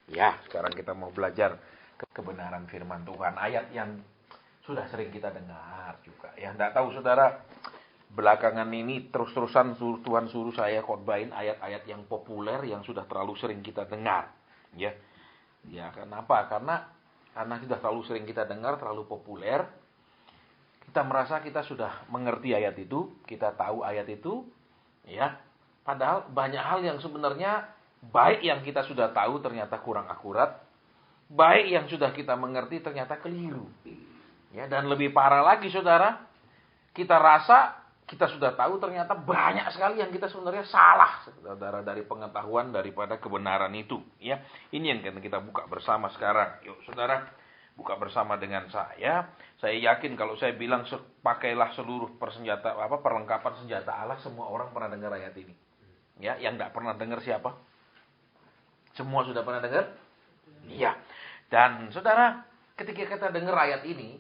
Ya, sekarang kita mau belajar kebenaran firman Tuhan. Ayat yang sudah sering kita dengar juga. Ya, enggak tahu saudara, belakangan ini terus-terusan Tuhan suruh saya khotbahin ayat-ayat yang populer yang sudah terlalu sering kita dengar. Ya, kenapa? Karena sudah terlalu sering kita dengar, terlalu populer. Kita merasa kita sudah mengerti ayat itu, kita tahu ayat itu, ya. Padahal banyak hal yang sebenarnya baik yang kita sudah tahu ternyata kurang akurat, baik yang sudah kita mengerti ternyata keliru. Ya, dan lebih parah lagi saudara, kita rasa kita sudah tahu ternyata banyak sekali yang kita sebenarnya salah saudara dari pengetahuan daripada kebenaran itu. Ya, ini yang kita buka bersama sekarang. Yuk saudara, buka bersama dengan saya. Saya yakin kalau saya bilang pakailah seluruh perlengkapan senjata Allah, semua orang pernah dengar ayat ini. Ya, yang tidak pernah dengar siapa? Semua sudah pernah dengar? Iya. Dan saudara, ketika kita dengar ayat ini,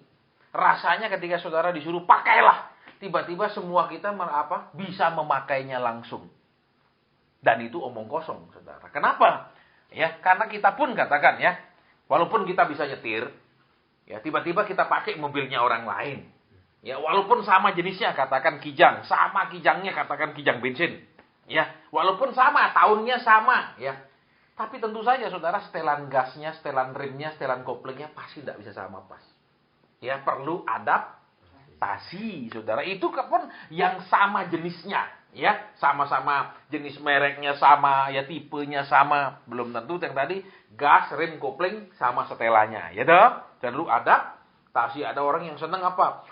rasanya ketika saudara disuruh pakailah, tiba-tiba semua kita bisa memakainya langsung. Dan itu omong kosong, saudara. Kenapa? Ya, karena kita pun katakan ya, walaupun kita bisa nyetir, ya tiba-tiba kita pakai mobilnya orang lain. Ya, walaupun sama jenisnya, katakan kijang, sama kijangnya katakan kijang bensin. Ya, walaupun sama, tahunnya sama, ya. Tapi tentu saja saudara, setelan gasnya, setelan remnya, setelan koplingnya pasti tidak bisa sama pas. Ya, perlu adaptasi, saudara. Itu pun yang sama jenisnya, ya, sama-sama jenis mereknya sama, ya tipenya sama. Belum tentu yang tadi gas, rem, kopling sama setelannya, ya dong. Dan perlu adaptasi. Ada orang yang senang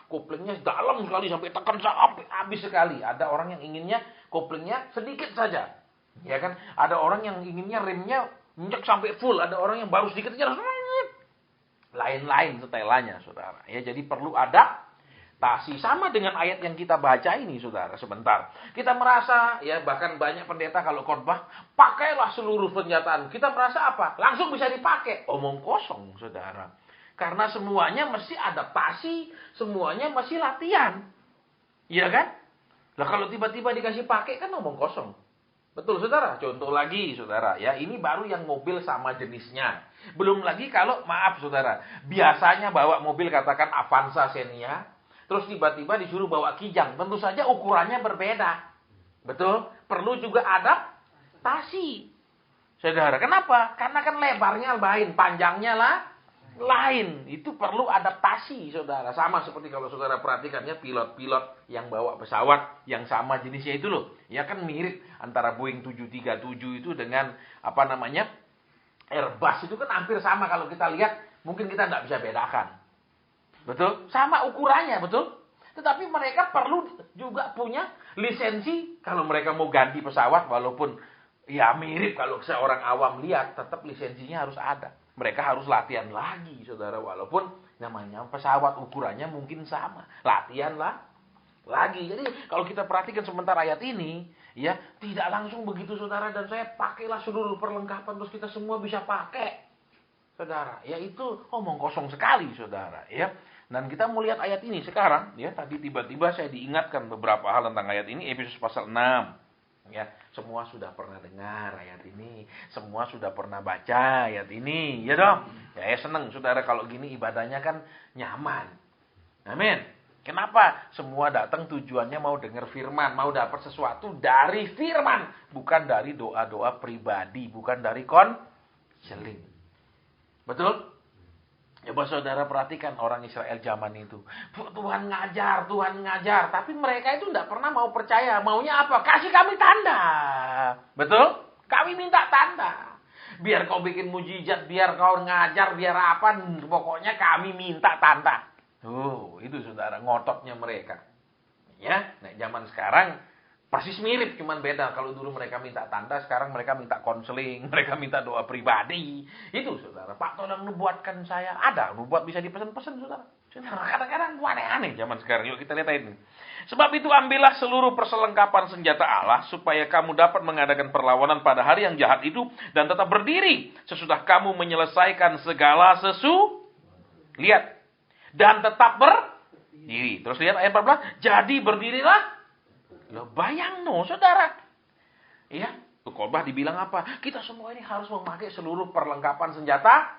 koplingnya dalam sekali sampai tekan sampai habis sekali. Ada orang yang inginnya koplingnya sedikit saja. Ya kan? Ada orang yang inginnya remnya injek sampai full, ada orang yang baru sedikit aja lain-lain setelannya, saudara. Ya, jadi perlu adaptasi. Sama dengan ayat yang kita baca ini, saudara. Sebentar. Kita merasa, ya bahkan banyak pendeta kalau khotbah, pakailah seluruh senjata. Kita merasa apa? Langsung bisa dipakai. Omong kosong, saudara. Karena semuanya mesti adaptasi, semuanya mesti latihan. Iya kan? Lah kalau tiba-tiba dikasih pakai kan omong kosong. Betul saudara? Contoh lagi saudara, ya ini baru yang mobil sama jenisnya. Belum lagi kalau, maaf saudara, biasanya bawa mobil katakan Avanza Xenia, terus tiba-tiba disuruh bawa Kijang. Tentu saja ukurannya berbeda. Betul? Perlu juga adaptasi. Saudara, kenapa? Karena kan lebarnya lain, panjangnya lain. Itu perlu adaptasi, saudara. Sama seperti kalau saudara perhatikan ya, pilot-pilot yang bawa pesawat yang sama jenisnya itu loh. Ya kan mirip antara Boeing 737 itu dengan Airbus itu kan hampir sama kalau kita lihat. Mungkin kita tidak bisa bedakan. Betul? Sama ukurannya, betul? Tetapi mereka perlu juga punya lisensi. Kalau mereka mau ganti pesawat, walaupun ya mirip kalau seorang awam lihat, tetap lisensinya harus ada. Mereka harus latihan lagi, saudara. Walaupun namanya pesawat ukurannya mungkin sama. Latihan lagi. Jadi kalau kita perhatikan sebentar ayat ini, ya tidak langsung begitu, saudara. Dan saya pakailah seluruh perlengkapan, terus kita semua bisa pakai, saudara. Ya itu omong kosong sekali, saudara. Ya. Dan kita mau lihat ayat ini sekarang. Ya, tadi tiba-tiba saya diingatkan beberapa hal tentang ayat ini. Efesus pasal 6. Ya, semua sudah pernah dengar ayat ini, semua sudah pernah baca ayat ini, ya dong. Ya, seneng saudara kalau gini ibadahnya kan nyaman. Amin. Kenapa? Semua datang tujuannya mau dengar firman, mau dapat sesuatu dari firman, bukan dari doa-doa pribadi, bukan dari konseling. Betul? Coba saudara perhatikan orang Israel zaman itu. Tuhan ngajar. Tapi mereka itu tidak pernah mau percaya. Maunya apa? Kasih kami tanda. Betul? Kami minta tanda. Biar kau bikin mujizat, biar kau ngajar, biar apa. Pokoknya kami minta tanda. Itu saudara ngototnya mereka. Ya, nah zaman sekarang persis mirip, cuman beda. Kalau dulu mereka minta tanda, sekarang mereka minta konseling, mereka minta doa pribadi. Itu saudara, Pak tolong nubuatkan saya. Ada, nubuat bisa dipesan-pesan saudara. Kadang-kadang aneh-aneh zaman sekarang. Yuk kita lihat ini. Sebab itu ambillah seluruh perselengkapan senjata Allah, supaya kamu dapat mengadakan perlawanan pada hari yang jahat itu, dan tetap berdiri sesudah kamu menyelesaikan segala lihat. Dan tetap berdiri. Terus lihat ayat 14. Jadi berdirilah. Loh, bayang saudara. Ya, Khotbah dibilang apa? Kita semua ini harus memakai seluruh perlengkapan senjata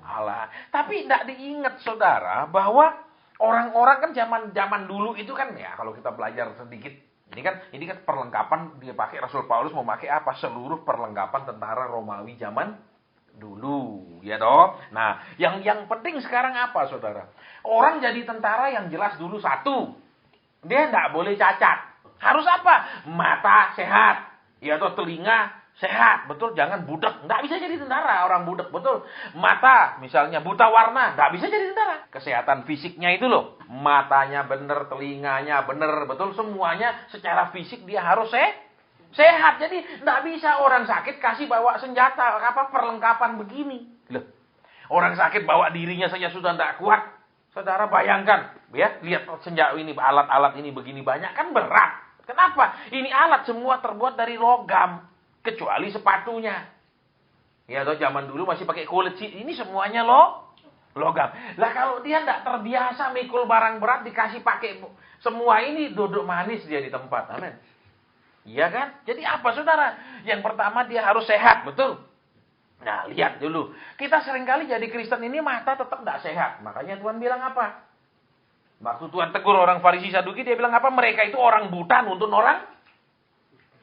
Allah. Tapi tidak diingat saudara bahwa orang-orang kan zaman dulu itu kan ya, kalau kita belajar sedikit, ini kan perlengkapan dipakai Rasul Paulus memakai apa? Seluruh perlengkapan tentara Romawi zaman dulu, ya toh. Nah, yang penting sekarang apa, saudara? Orang jadi tentara yang jelas dulu satu, dia tidak boleh cacat. Harus apa? Mata sehat, ya toh, telinga sehat, betul. Jangan budak, tidak bisa jadi tentara orang budak, betul. Mata, misalnya buta warna, tidak bisa jadi tentara. Kesehatan fisiknya itu loh, matanya benar, telinganya benar, betul. Semuanya secara fisik dia harus sehat. Jadi tidak bisa orang sakit kasih bawa senjata, perlengkapan begini. Loh, orang sakit bawa dirinya saja sudah tidak kuat. Saudara bayangkan, ya, lihat senjata ini, alat-alat ini begini banyak, kan berat. Kenapa? Ini alat semua terbuat dari logam, kecuali sepatunya. Ya, toh zaman dulu masih pakai kulit sih. Ini semuanya logam. Lah kalau dia tidak terbiasa mikul barang berat dikasih pakai semua ini, duduk manis dia di tempat. Amin. Iya kan? Jadi apa, saudara? Yang pertama dia harus sehat, betul? Nah, lihat dulu. Kita seringkali jadi Kristen ini mata tetap tidak sehat. Makanya Tuhan bilang apa? Waktu Tuhan tegur orang Farisi Saduki, dia bilang apa? Mereka itu orang buta nuntun orang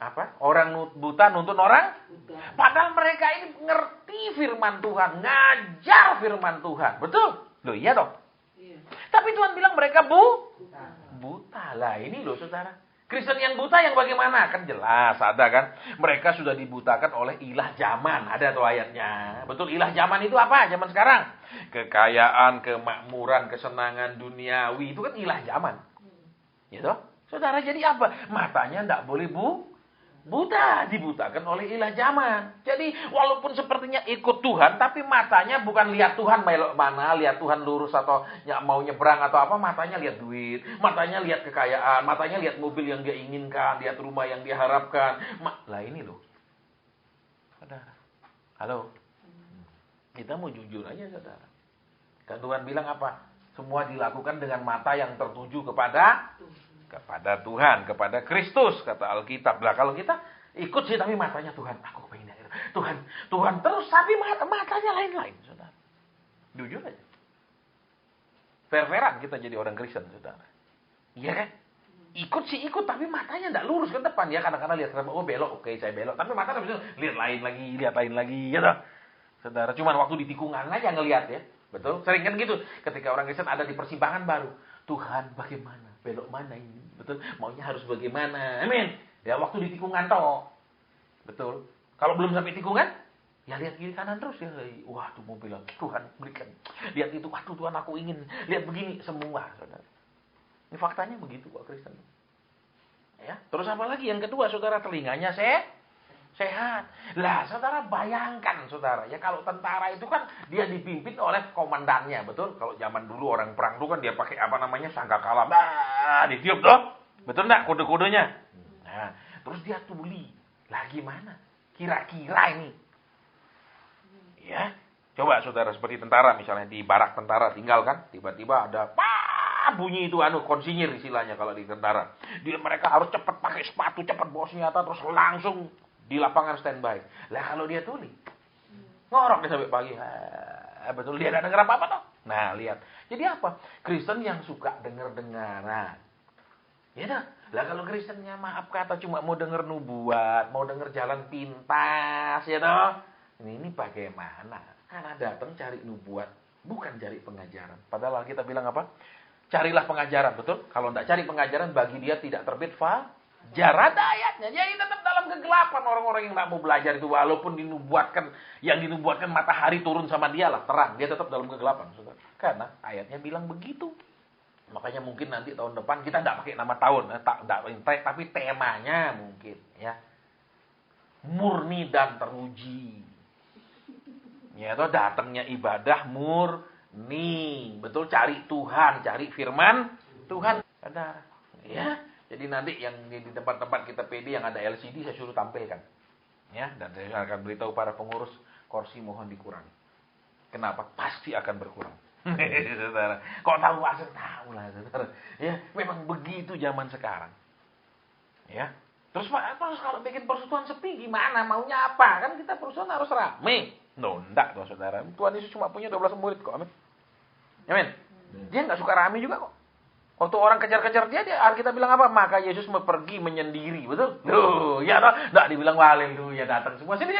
apa? Orang buta nuntun orang buta. Padahal mereka ini ngerti firman Tuhan, ngajar firman Tuhan. Betul? Loh, iya dong. Iya. Tapi Tuhan bilang mereka buta. Lah ini loh, saudara. Kristen yang buta yang bagaimana? Kan jelas ada kan. Mereka sudah dibutakan oleh ilah zaman. Ada tuh ayatnya. Betul, ilah zaman itu apa? Zaman sekarang. Kekayaan, kemakmuran, kesenangan duniawi. Itu kan ilah zaman. Gitu? Saudara, jadi apa? Matanya tidak boleh buta. Dibutakan oleh ilah zaman. Jadi walaupun sepertinya ikut Tuhan, tapi matanya bukan lihat Tuhan belok mana, lihat Tuhan lurus atau mau nyebrang atau apa. Matanya lihat duit, matanya lihat kekayaan, matanya lihat mobil yang dia inginkan, lihat rumah yang dia harapkan. Lah ini loh, saudara. Halo, kita mau jujur aja, saudara. Kan Tuhan bilang apa? Semua dilakukan dengan mata yang tertuju kepada Tuhan, kepada Kristus, kata Alkitab. Lah kalau kita ikut sih tapi matanya Tuhan, aku pengen Tuhan terus, tapi matanya lain-lain, saudara. Jujur aja. Fair-fairan kita jadi orang Kristen, saudara. Iya kan? Ikut tapi matanya enggak lurus ke depan. Ya kadang-kadang lihat belok, oke saya belok. Tapi mata habis itu lihat lain lagi, ya toh. Saudara, cuman waktu di tikungan aja ngelihat ya. Betul? Sering kan gitu. Ketika orang Kristen ada di persimpangan baru, Tuhan bagaimana? Belok mana ini? Betul? Maunya harus bagaimana? Amin. Ya waktu di tikungan toh. Betul? Kalau belum sampai tikungan, ya lihat kiri kanan terus ya. Wah, tuh mobil Tuhan berikan. Lihat itu, waduh Tuhan aku ingin. Lihat begini semua, saudara. Ini faktanya begitu kok Kristen. Ya. Terus apa lagi? Yang kedua, saudara, telinganya sehat. Lah, saudara bayangkan, saudara, ya kalau tentara itu kan dia dipimpin oleh komandannya, betul? Kalau zaman dulu orang perang itu kan dia pakai apa namanya sangkakala, ditiup toh, betul enggak kode-kodenya? Nah, terus dia tuli. Lah gimana? Kira-kira ini, ya, coba saudara seperti tentara misalnya di barak tentara tinggal kan, tiba-tiba ada bunyi itu konsinyir istilahnya kalau di tentara. Mereka harus cepat pakai sepatu, cepat bawa senjata, terus langsung di lapangan standby. Lah kalau dia tuli, ngorok dia sampai pagi. Betul, dia tidak dengar apa-apa toh. Nah, lihat. Jadi apa? Kristen yang suka dengar-dengaran. Ya dah. Lah kalau Kristennya maaf kata cuma mau dengar nubuat, mau dengar jalan pintas, ya toh. Ini bagaimana? Karena datang cari nubuat, bukan cari pengajaran. Padahal kita bilang apa? Carilah pengajaran, betul? Kalau tidak cari pengajaran, bagi dia tidak terbit fajar. Ada ayatnya. Jadi tetap dalam kegelapan orang-orang yang tidak mau belajar itu. Walaupun yang dinubuatkan matahari turun sama dia lah, terang. Dia tetap dalam kegelapan. Saudara. Karena ayatnya bilang begitu. Makanya mungkin nanti tahun depan kita tidak pakai nama tahun. Tapi temanya mungkin. Ya, murni dan teruji. Ya, itu datangnya ibadah murni. Betul, cari Tuhan, cari firman Tuhan. Saudara. Ya. Jadi nanti yang di tempat-tempat kita PD yang ada LCD saya suruh tampilkan. Ya, dan saya akan beritahu para pengurus, kursi mohon dikurangi. Kenapa? Pasti akan berkurang. Saudara. Kok tahu asal tahu lah, saudara. Ya, memang begitu zaman sekarang. Ya. Terus kalau bikin persekutuan sepi gimana? Maunya apa? Kan kita persekutuan harus rame. No, enggak tuh saudara. Tuhan Yesus cuma punya 12 murid kok. Amin. Amin. Dia nggak suka rame juga kok. Waktu orang kejar-kejar dia Alkitab bilang apa? Maka Yesus pergi menyendiri, betul? Loh, ya toh, enggak dibilang haleluya datang semua sini.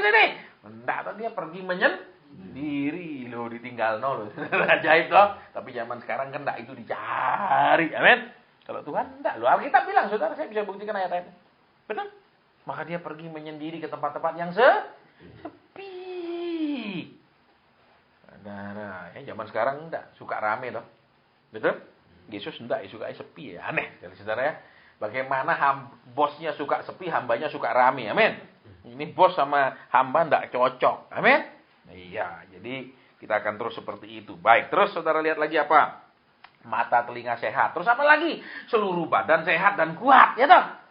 Enggak, toh dia pergi menyendiri, loh ditinggal loh. Ajaib toh. Tapi zaman sekarang kan enggak itu dicari. Amin. Kalau Tuhan enggak, loh Alkitab bilang, saudara, saya bisa buktikan ayat-ayatnya. Betul? Maka dia pergi menyendiri ke tempat-tempat yang sepi. Nah, ya zaman sekarang enggak suka rame toh. Betul? Yesus enggak, suka sepi ya. Aneh dari saudara ya. Bagaimana bosnya suka sepi, hambanya suka rame. Amin. Ini bos sama hamba enggak cocok. Amin. Iya, jadi kita akan terus seperti itu. Baik, terus saudara lihat lagi apa? Mata, telinga sehat. Terus apa lagi? Seluruh badan sehat dan kuat, ya toh?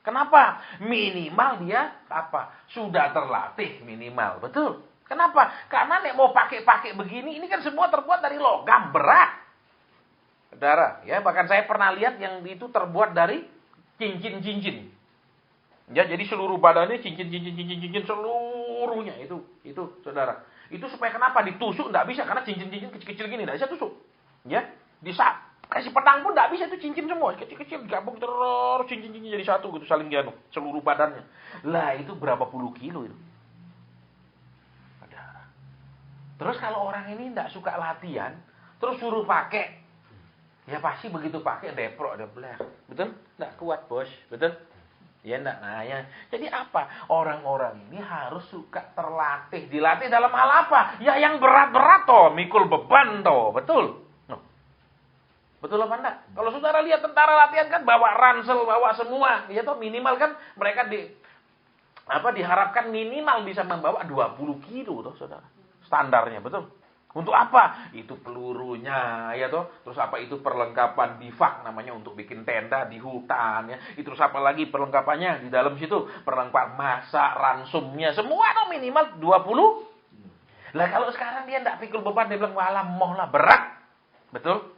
Kenapa? Minimal dia apa? Sudah terlatih minimal. Betul. Kenapa? Karena nek mau pakai begini, ini kan semua terbuat dari logam berat. Saudara, ya bahkan saya pernah lihat yang itu terbuat dari cincin-cincin. Ya, jadi seluruh badannya cincin seluruhnya itu saudara. Itu supaya kenapa? Ditusuk enggak bisa karena cincin-cincin kecil-kecil gini enggak bisa tusuk. Ya, kasih pedang pun enggak bisa, itu cincin semua, kecil-kecil digabung terus cincin-cincin jadi satu gitu saling dianu, seluruh badannya. Lah itu berapa puluh kilo itu. Saudara. Terus kalau orang ini enggak suka latihan, terus suruh pakai, ya pasti begitu pakai deprok, debler. Betul? Enggak kuat, Bos. Betul? Ya enggak. Nah, ya. Jadi apa? Orang-orang ini harus suka terlatih. Dilatih dalam hal apa? Ya yang berat-berat toh, mikul beban toh. Betul? Betul apa enggak? Kalau saudara lihat tentara latihan kan bawa ransel, bawa semua. Ya toh minimal kan mereka diharapkan minimal bisa membawa 20 kilo toh saudara. Standarnya, betul? Untuk apa? Itu pelurunya, ya toh. Terus apa itu perlengkapan bivak namanya untuk bikin tenda di hutan ya. Itu terus apa lagi perlengkapannya di dalam situ? Perlengkapan masak, ransumnya, semua toh minimal 20. Lah kalau sekarang dia enggak pikul beban, dia bilang walah moh lah berat. Betul?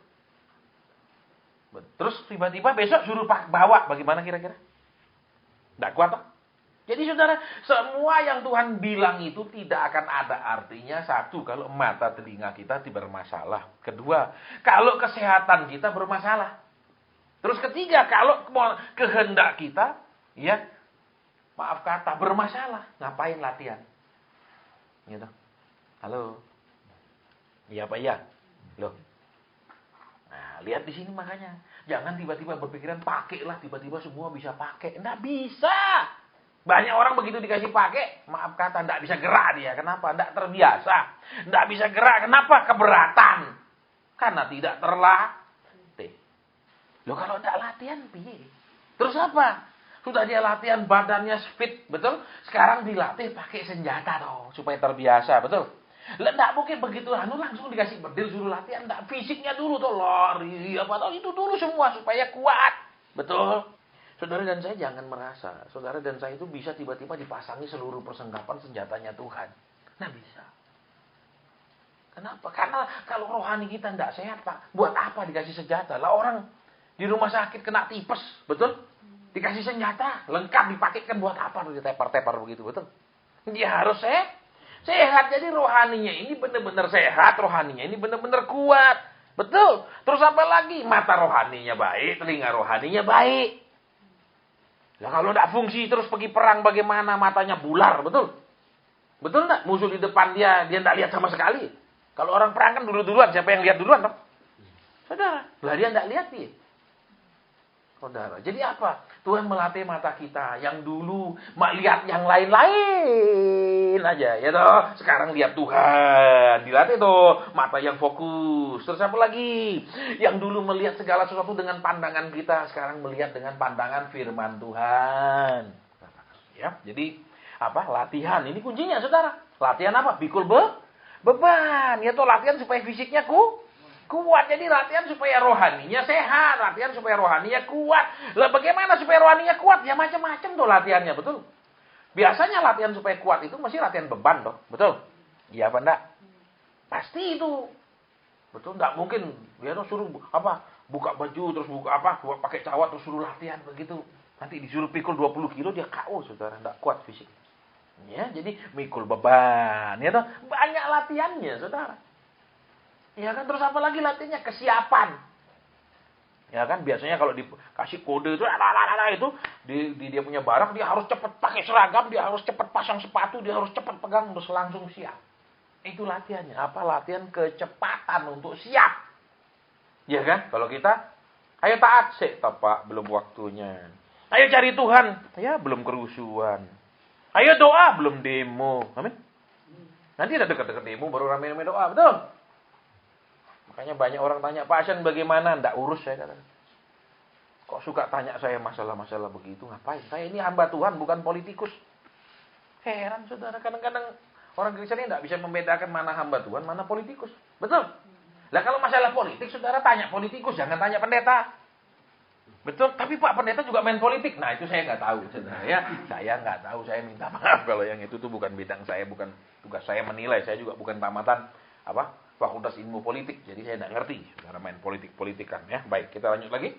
Terus tiba-tiba besok suruh bawa, bagaimana kira-kira? Tidak kuat toh? Jadi saudara, semua yang Tuhan bilang itu tidak akan ada artinya. Satu, kalau mata telinga kita bermasalah. Kedua, kalau kesehatan kita bermasalah. Terus ketiga, kalau kehendak kita, ya, maaf kata, bermasalah. Ngapain latihan? Gitu. Halo? Iya apa iya? Loh. Nah, lihat di sini makanya. Jangan tiba-tiba berpikiran pakailah, tiba-tiba semua bisa pakai. Enggak bisa. Banyak orang begitu dikasih pakai, maaf kata, enggak bisa gerak dia. Kenapa? Enggak terbiasa. Enggak bisa gerak. Kenapa? Keberatan. Karena tidak terlatih. Loh kalau enggak latihan, piye? Terus apa? Sudah dia latihan badannya fit, betul? Sekarang dilatih pakai senjata toh, supaya terbiasa, betul? Enggak mungkin begitu langsung dikasih bedil suruh latihan, enggak, fisiknya dulu tuh lari apa tahu itu dulu semua supaya kuat. Betul? Saudara dan saya jangan merasa saudara dan saya itu bisa tiba-tiba dipasangi seluruh perlengkapan senjatanya Tuhan. Nah bisa. Kenapa? Karena kalau rohani kita enggak sehat, Pak, buat apa dikasih senjata? Lah orang di rumah sakit kena tipes, betul? Dikasih senjata, lengkap dipakaikan buat apa? Ditepar-tepar begitu, betul? Dia harus sehat, jadi rohaninya ini benar-benar sehat, rohaninya ini benar-benar kuat. Betul. Terus apa lagi? Mata rohaninya baik, telinga rohaninya baik. Lah kalau tidak fungsi terus pergi perang bagaimana? Matanya bular, betul? Betul enggak? Musuh di depan dia tidak lihat sama sekali. Kalau orang perang kan duluan, siapa yang lihat duluan? Toh? Saudara, lah dia tidak lihat dia. Saudara, jadi apa? Tuhan melatih mata kita yang dulu lihat yang lain-lain aja, ya toh. Sekarang lihat Tuhan, dilatih toh, mata yang fokus. Terus apa lagi? Yang dulu melihat segala sesuatu dengan pandangan kita, sekarang melihat dengan pandangan firman Tuhan. Ya, jadi apa? Latihan. Ini kuncinya, saudara. Latihan apa? Pikul beban. Ya toh, latihan supaya fisiknya kuat. Jadi latihan supaya rohaninya sehat, latihan supaya rohaninya kuat. Lah bagaimana supaya rohaninya kuat? Ya macam-macam tuh latihannya, betul? Biasanya latihan supaya kuat itu mesti latihan beban toh, betul? Iya apa enggak? Pasti itu. Betul, enggak mungkin dia tuh suruh buka baju terus buka pakai cawat terus suruh latihan begitu. Nanti disuruh pikul 20 kilo dia KO, saudara. Tidak kuat fisik. Ya, jadi mikul beban. Ya toh? Banyak latihannya, saudara. Ya kan, terus apa lagi latihannya? Kesiapan. Ya kan, biasanya kalau dikasih kode itu, itu dia punya barang, dia harus cepat pakai seragam, dia harus cepat pasang sepatu, dia harus cepat pegang, terus langsung siap. Itu latihannya. Apa? Latihan kecepatan untuk siap. Ya kan? Kalau kita, ayo taat sih, Pak, belum waktunya. Ayo cari Tuhan, ya belum kerusuhan. Ayo doa, belum demo. Amin. Nanti udah dekat-dekat demo, baru rame-rame doa, betul? Makanya banyak orang tanya, Pak Hasan bagaimana? Nggak urus saya kata. Kok suka tanya saya masalah-masalah begitu? Ngapain? Saya ini hamba Tuhan, bukan politikus. Heran saudara, kadang-kadang orang Kristen ini nggak bisa membedakan mana hamba Tuhan, mana politikus. Betul? Lah kalau masalah politik, saudara tanya politikus, jangan tanya pendeta. Betul? Tapi Pak pendeta juga main politik. Nah itu saya nggak tahu, saudara ya. Saya nggak tahu, saya minta maaf kalau yang itu tuh bukan bidang saya, bukan tugas saya menilai. Saya juga bukan tamatan Fakultas Ilmu Politik. Jadi saya nggak ngerti, saudara main politik-politikan ya. Baik, kita lanjut lagi.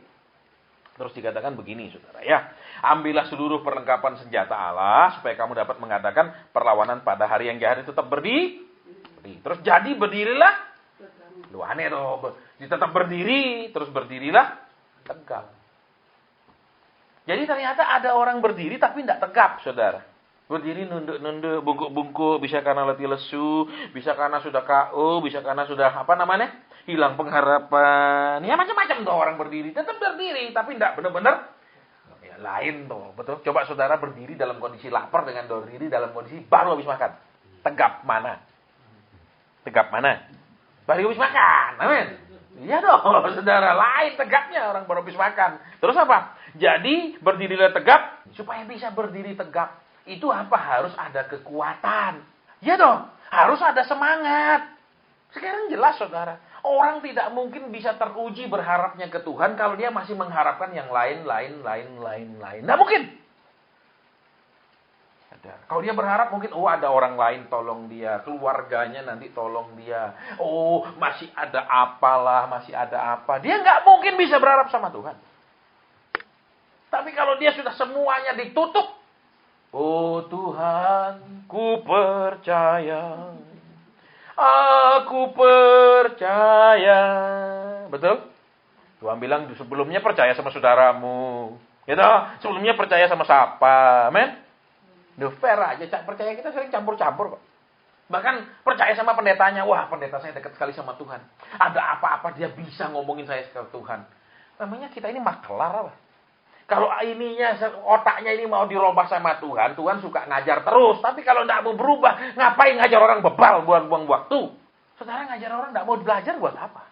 Terus dikatakan begini, saudara ya. Ambillah seluruh perlengkapan senjata Allah supaya kamu dapat mengadakan perlawanan pada hari yang jahat itu tetap berdiri. Terus jadi berdirilah. Lu aneh loh. Tetap berdiri, terus berdirilah tegap. Jadi ternyata ada orang berdiri tapi tidak tegap, saudara. Berdiri nunduk-nunduk, bungkuk-bungkuk, bisa karena letih lesu, bisa karena sudah KO, bisa karena sudah hilang pengharapan. Ya macam-macam tuh orang berdiri. Tetap berdiri, tapi tidak benar-benar ya lain tuh. Betul? Coba saudara berdiri dalam kondisi lapar dengan berdiri dalam kondisi baru habis makan. Tegap mana? Tegap mana? Baru habis makan. Amin. Iya dong, saudara. Lain tegapnya orang baru habis makan. Terus apa? Jadi berdirilah tegap. Supaya bisa berdiri tegap. Itu apa? Harus ada kekuatan. Ya dong. Harus ada semangat. Sekarang jelas saudara. Orang tidak mungkin bisa teruji berharapnya ke Tuhan kalau dia masih mengharapkan yang lain. Nggak mungkin. Kalau dia berharap mungkin, ada orang lain tolong dia. Keluarganya nanti tolong dia. Masih ada apalah, masih ada apa. Dia nggak mungkin bisa berharap sama Tuhan. Tapi kalau dia sudah semuanya ditutup. Oh Tuhan, ku percaya. Aku percaya. Betul? Tuhan bilang sebelumnya percaya sama saudaramu. Gitu? Sebelumnya percaya sama siapa? Amin? Fair aja. Percaya kita sering campur-campur kok. Bahkan percaya sama pendetanya. Wah pendeta saya dekat sekali sama Tuhan. Ada apa-apa dia bisa ngomongin saya ke Tuhan. Namanya kita ini maklar apa? Kalau otaknya ini mau dirubah sama Tuhan, Tuhan suka ngajar terus. Tapi kalau tidak mau berubah, ngapain ngajar orang bebal, buang-buang waktu? Saudara ngajar orang tidak mau belajar buat apa?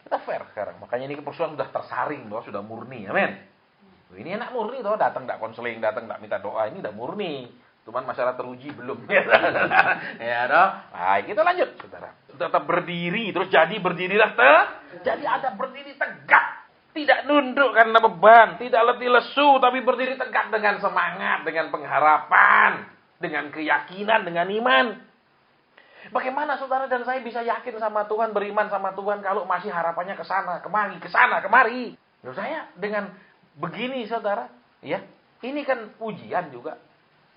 Kita fair sekarang. Makanya ini persoalan sudah tersaring, sudah murni. Amin. Ini enak murni, datang tidak konseling, datang tidak minta doa. Ini sudah murni. Cuman masalah teruji belum. Ya, Nah, kita lanjut, saudara. Tetap berdiri, terus jadi berdirilah jadi ada berdiri tegak. Tidak nunduk karena beban, tidak letih lesu, tapi berdiri tegak dengan semangat, dengan pengharapan, dengan keyakinan, dengan iman. Bagaimana saudara dan saya bisa yakin sama Tuhan, beriman sama Tuhan kalau masih harapannya ke sana, kemari. Menurut saya dengan begini saudara, ya, ini kan ujian juga.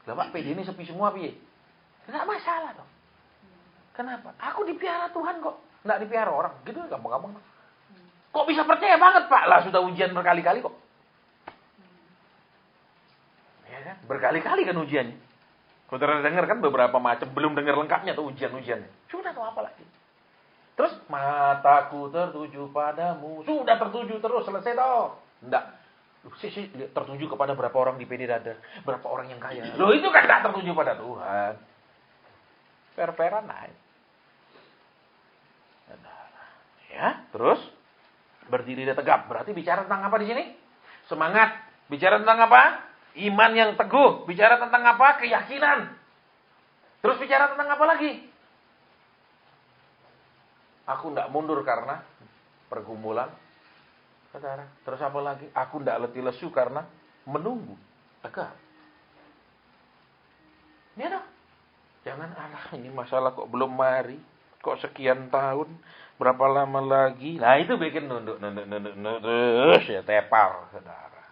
Lah Pak, PD ini sepi semua piye? Enggak masalah dong. Kenapa? Aku dipiara Tuhan kok, enggak dipiara orang. Gitu gampang-gampang. Kok bisa percaya banget Pak? Lah sudah ujian berkali-kali kok. Ya kan? Berkali-kali kan ujiannya. Saudara dengar kan beberapa macam, belum dengar lengkapnya tuh ujian-ujiannya. Sudah tuh apa lagi? Terus mataku tertuju padamu. Sudah tertuju terus, selesai toh. Enggak. Tertuju kepada berapa orang di PD ada, berapa orang yang kaya. Loh itu kan enggak tertuju pada Tuhan. Fair-fairan naik. Ya, terus berdiri tegap. Berarti bicara tentang apa di sini? Semangat. Bicara tentang apa? Iman yang teguh. Bicara tentang apa? Keyakinan. Terus bicara tentang apa lagi? Aku tidak mundur karena pergumulan. Saudara. Terus apa lagi? Aku tidak letih lesu karena menunggu. Tegap. Ya dong. Jangan ini masalah kok belum mari. Kok sekian tahun. Berapa lama lagi? Nah itu bikin nunduk terus ya tepar, saudara.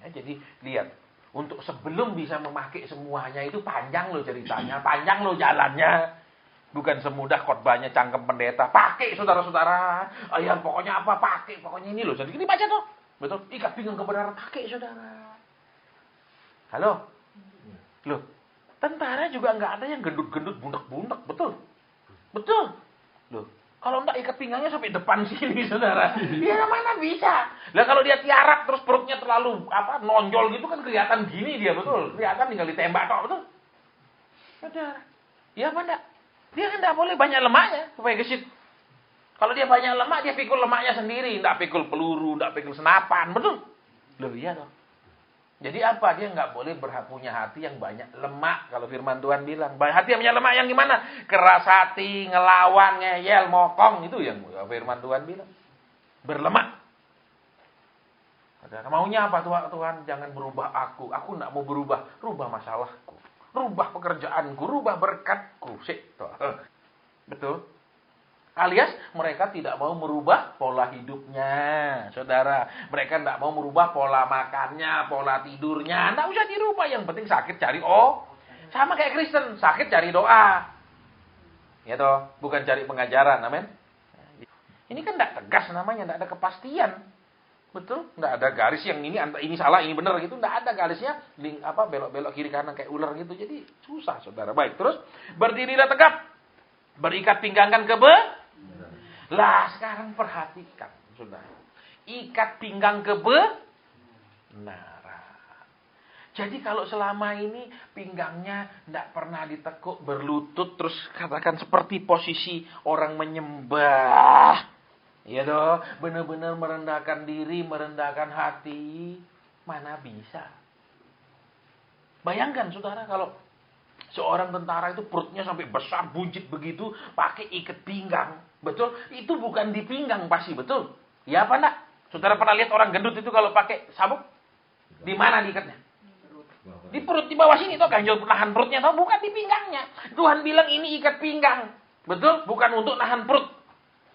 Ya, jadi lihat, untuk sebelum bisa memakai semuanya itu panjang loh ceritanya, panjang loh jalannya. Bukan semudah khotbahnya cangkem pendeta. Pakai saudara-saudara. Ya pokoknya apa? Pakai. Pokoknya ini loh. Jadi ini baca tuh. Betul. Ikat pinggang kebenaran. Pakai saudara. Halo? Loh. Tentara juga nggak ada yang gendut-gendut, bunek-bunek. Betul. Betul. Loh. Kalau enggak ikat pinggangnya sampai depan sini saudara. Ya mana bisa. Lah kalau dia tiarap terus perutnya terlalu nonjol gitu kan kelihatan gini dia. Betul. Kelihatan tinggal ditembak kok. Betul. Saudara. Ya apa enggak? Dia kan tidak boleh banyak lemaknya supaya gesit. Kalau dia banyak lemak, dia pikul lemaknya sendiri. Tidak pikul peluru, tidak pikul senapan. Betul? Loh iya toh. Jadi apa? Dia nggak boleh punya hati yang banyak lemak. Kalau firman Tuhan bilang. Hati yang banyak lemak yang gimana? Keras hati, ngelawan, ngeyel, mokong. Itu yang firman Tuhan bilang. Berlemak. Maunya apa Tuhan? Jangan berubah aku. Aku nggak mau berubah. Rubah masalahku. Rubah pekerjaanku, rubah berkatku. Betul? Alias mereka tidak mau merubah pola hidupnya. Saudara, mereka tidak mau merubah pola makannya, pola tidurnya. Tidak usah dirubah, yang penting sakit cari sama kayak Kristen, sakit cari doa. Ya toh, bukan cari pengajaran, amin. Ini kan tidak tegas namanya, tidak ada kepastian. Betul? Tidak ada garis yang ini salah, ini benar gitu. Tidak ada garisnya. Belok-belok kiri kanan kayak ular gitu. Jadi susah saudara. Baik, terus berdirilah tegap. Berikat pinggangan Lah sekarang perhatikan saudara. Ikat pinggang kebenaran. Jadi kalau selama ini pinggangnya tidak pernah ditekuk berlutut. Terus katakan seperti posisi orang menyembah. Ya doh, benar-benar merendahkan diri, merendahkan hati. Mana bisa. Bayangkan saudara kalau seorang tentara itu perutnya sampai besar, buncit begitu, pakai ikat pinggang. Betul? Itu bukan di pinggang pasti, betul? Ya apa enggak? Saudara pernah lihat orang gendut itu kalau pakai sabuk? Di mana diikatnya? Di perut, di bawah sini. Toh ganjel nahan perutnya. Toh bukan di pinggangnya. Tuhan bilang ini ikat pinggang. Betul? Bukan untuk nahan perut.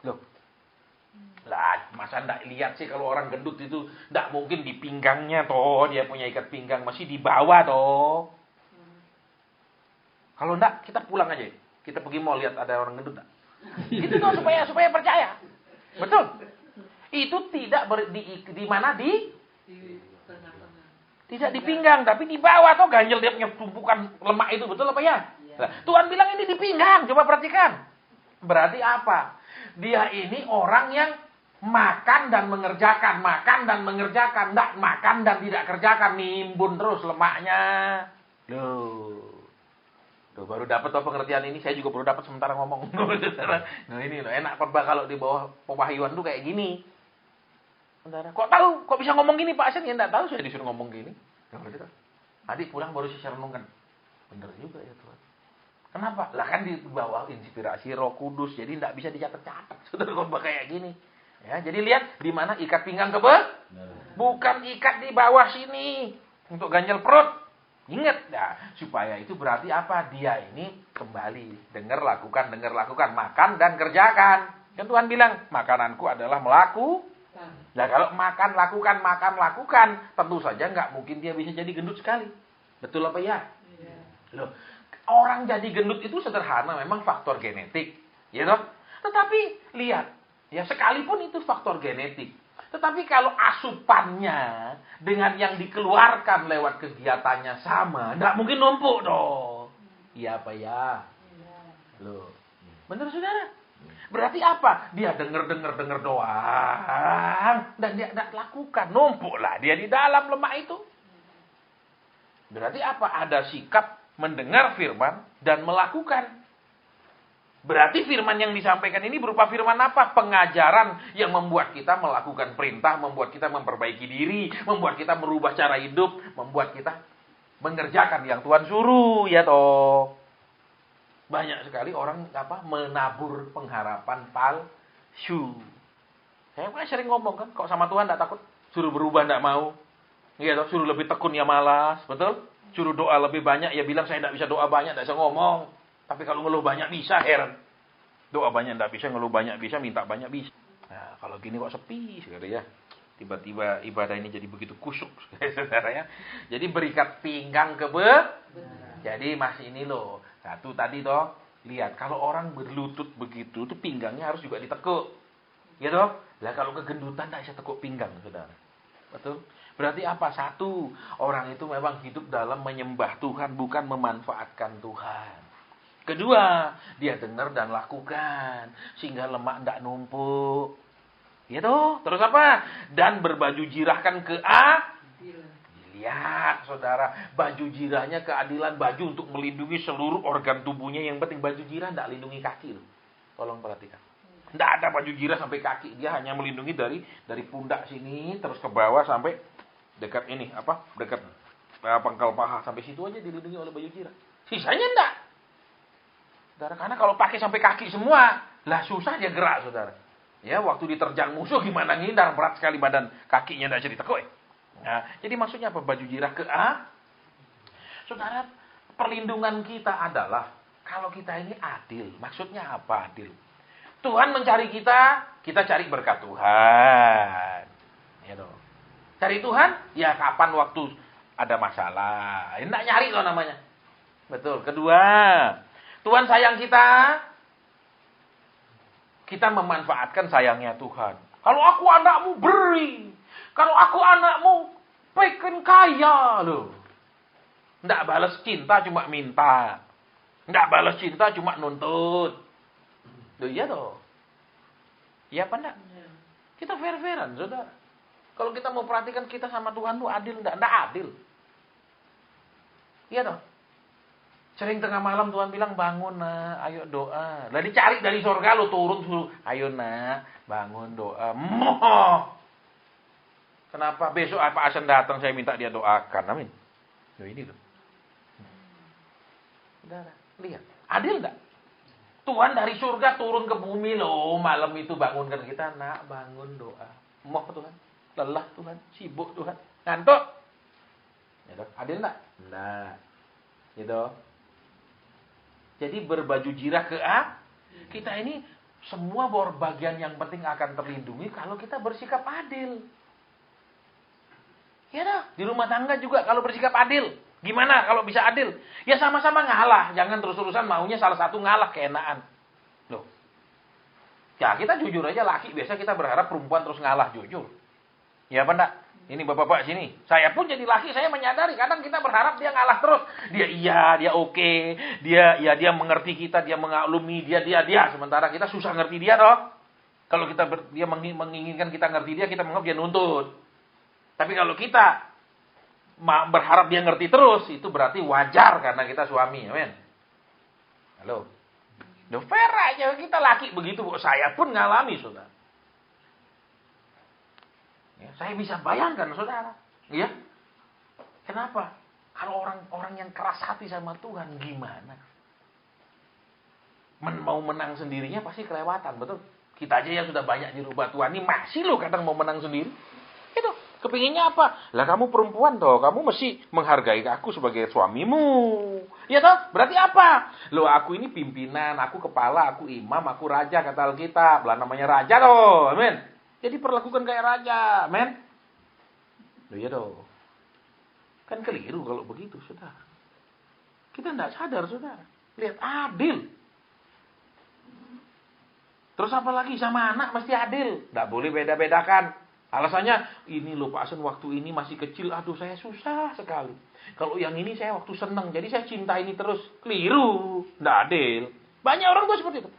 Loh. Lah, masa ndak lihat sih kalau orang gendut itu ndak mungkin di pinggangnya toh, dia punya ikat pinggang, masih di bawah toh. Kalau ndak kita pulang aja. Kita pergi mau lihat ada orang gendut ndak. Itu toh supaya percaya. Betul. Itu tidak di mana tidak di pinggang tapi di bawah toh, ganjel dia punya tumpukan lemak itu, betul apa ya? Nah, Tuhan bilang ini di pinggang, coba perhatikan. Berarti apa? Dia ini orang yang makan dan mengerjakan, enggak makan dan tidak kerjakan, nimbun terus lemaknya. Loh, baru dapat pengertian ini, saya juga baru dapat sementara ngomong. Nah ini loh, enak khotbah kalau di bawah pewahyuan tuh kayak gini. Sementara, kok tahu? Kok bisa ngomong gini Pak Asen? Ya enggak tahu, saya disuruh ngomong gini. Adik pulang baru saya renungkan. Bener juga ya Tuhan. Kenapa? Lah kan di bawah inspirasi Roh Kudus, jadi enggak bisa dicatat-catat. Saudara khotbah kayak gini. Ya, jadi lihat di mana ikat pinggang bukan ikat di bawah sini untuk ganjel perut. Ingat, supaya itu berarti apa? Dia ini kembali dengar lakukan, makan dan kerjakan. Kan Tuhan bilang, makananku adalah melakukan. Nah, kalau makan lakukan, tentu saja nggak mungkin dia bisa jadi gendut sekali. Betul apa ya? Loh, orang jadi gendut itu sederhana, memang faktor genetik, ya toh. Tetapi lihat. Ya sekalipun itu faktor genetik. Tetapi kalau asupannya dengan yang dikeluarkan lewat kegiatannya sama, enggak mungkin numpuk dong. Iya apa ya? Loh. Benar saudara? Berarti apa? Dia dengar doang dan dia enggak lakukan, numpuk lah dia di dalam lemak itu. Berarti apa? Ada sikap mendengar firman dan melakukan. Berarti firman yang disampaikan ini berupa firman apa? Pengajaran yang membuat kita melakukan perintah, membuat kita memperbaiki diri, membuat kita merubah cara hidup, membuat kita mengerjakan yang Tuhan suruh, ya toh. Banyak sekali orang menabur pengharapan palsu. Saya sering ngomong kan, kok sama Tuhan enggak takut, suruh berubah enggak mau. Iya toh, suruh lebih tekun ya malas, betul? Suruh doa lebih banyak ya bilang saya enggak bisa doa banyak, enggak bisa ngomong. Tapi kalau ngeluh banyak bisa, heran. Doa banyak enggak bisa, ngeluh banyak bisa, minta banyak bisa. Nah, kalau gini kok sepi sekali ya. Tiba-tiba ibadah ini jadi begitu kusuk, saudara ya. Jadi berikat pinggang Jadi masih ini loh. Satu tadi toh, lihat kalau orang berlutut begitu, tuh pinggangnya harus juga ditekuk. Ya toh? Lah kalau kegendutan tak bisa tekuk pinggang, saudara. Betul? Berarti apa? Satu, orang itu memang hidup dalam menyembah Tuhan, bukan memanfaatkan Tuhan. Kedua, dia dengar dan lakukan, sehingga lemak tidak numpuk. Ya toh? Terus apa? Dan berbaju jirahkan Lihat, saudara, baju jirahnya keadilan, baju untuk melindungi seluruh organ tubuhnya. Yang penting baju jirah tidak lindungi kaki loh. Tolong perhatikan. Tidak ada baju jirah sampai kaki. Dia hanya melindungi dari pundak sini terus ke bawah sampai dekat ini, dekat pangkal paha, sampai situ aja dilindungi oleh baju jirah. Sisanya enggak. Saudara, karena kalau pakai sampai kaki semua, lah susah dia gerak, saudara. Ya, waktu diterjang musuh gimana ngindar, berat sekali badan, kakinya enggak bisa ditekuk. Nah, jadi maksudnya apa? Baju jirah Saudara, perlindungan kita adalah kalau kita ini adil. Maksudnya apa adil? Tuhan mencari kita cari berkat Tuhan. Ya dong. Cari Tuhan, ya kapan waktu ada masalah. Enggak nyari loh namanya. Betul. Kedua, Tuhan sayang kita memanfaatkan sayangnya Tuhan. Kalau aku anakmu beri. Kalau aku anakmu bikin kaya loh. Enggak balas cinta cuma minta. Enggak balas cinta cuma nuntut. Loh iya toh. Iya apa enggak? Kita fair-fairan, saudara. Kalau kita mau perhatikan kita sama Tuhan tuh adil enggak? Enggak adil. Iya toh. Sering tengah malam Tuhan bilang bangun nak, ayo doa. Lah dicari dari surga lo turun suruh, ayo nak, bangun doa. Moh. Kenapa besok Pak Asen datang saya minta dia doakan, amin. Loh ini loh. Saudara, lihat, adil enggak? Tuhan dari surga turun ke bumi loh, malam itu bangunkan kita, nak bangun doa. Moh Tuhan, lelah Tuhan, sibuk Tuhan, ngantuk. Ya, adil enggak? Enggak. Gitu. Jadi berbaju jirah kita ini semua bagian yang penting akan terlindungi kalau kita bersikap adil. Ya dah, di rumah tangga juga kalau bersikap adil. Gimana kalau bisa adil? Ya sama-sama ngalah, jangan terus-terusan maunya salah satu ngalah keenaan. Loh. Ya kita jujur aja laki, biasa kita berharap perempuan terus ngalah, jujur. Ya apa enggak? Ini bapak-bapak sini. Saya pun jadi laki, saya menyadari kadang kita berharap dia ngalah terus. Dia oke. Dia mengerti kita, dia mengaklumi, dia. Sementara kita susah ngerti dia toh. Kalau dia menginginkan kita ngerti dia, kita menganggap dia nuntut. Tapi kalau kita berharap dia ngerti terus, itu berarti wajar karena kita suami, amin. Halo. Udah fair aja, kita laki begitu, saya pun ngalami, saudara. Ya, saya bisa bayangkan, saudara. Ya, kenapa? Kalau orang yang keras hati sama Tuhan, gimana? Mau menang sendirinya pasti kelewatan, betul? Kita aja yang sudah banyak dirubah Tuhan, ini masih loh kadang mau menang sendiri. Itu, kepinginnya apa? Lah kamu perempuan toh, kamu mesti menghargai aku sebagai suamimu. Ya toh? Berarti apa? Loh aku ini pimpinan, aku kepala, aku imam, aku raja, kata Alkitab. Lah namanya raja toh, amin. Jadi perlakukan kayak raja, men. Loh ya toh. Kan keliru kalau begitu, saudara. Kita tidak sadar, saudara. Lihat, adil. Terus apa lagi sama anak mesti adil. Tidak boleh beda-bedakan. Alasannya, ini loh Pak Asen waktu ini masih kecil, aduh saya susah sekali. Kalau yang ini saya waktu senang, jadi saya cinta ini terus. Keliru, tidak adil. Banyak orang tuh seperti itu.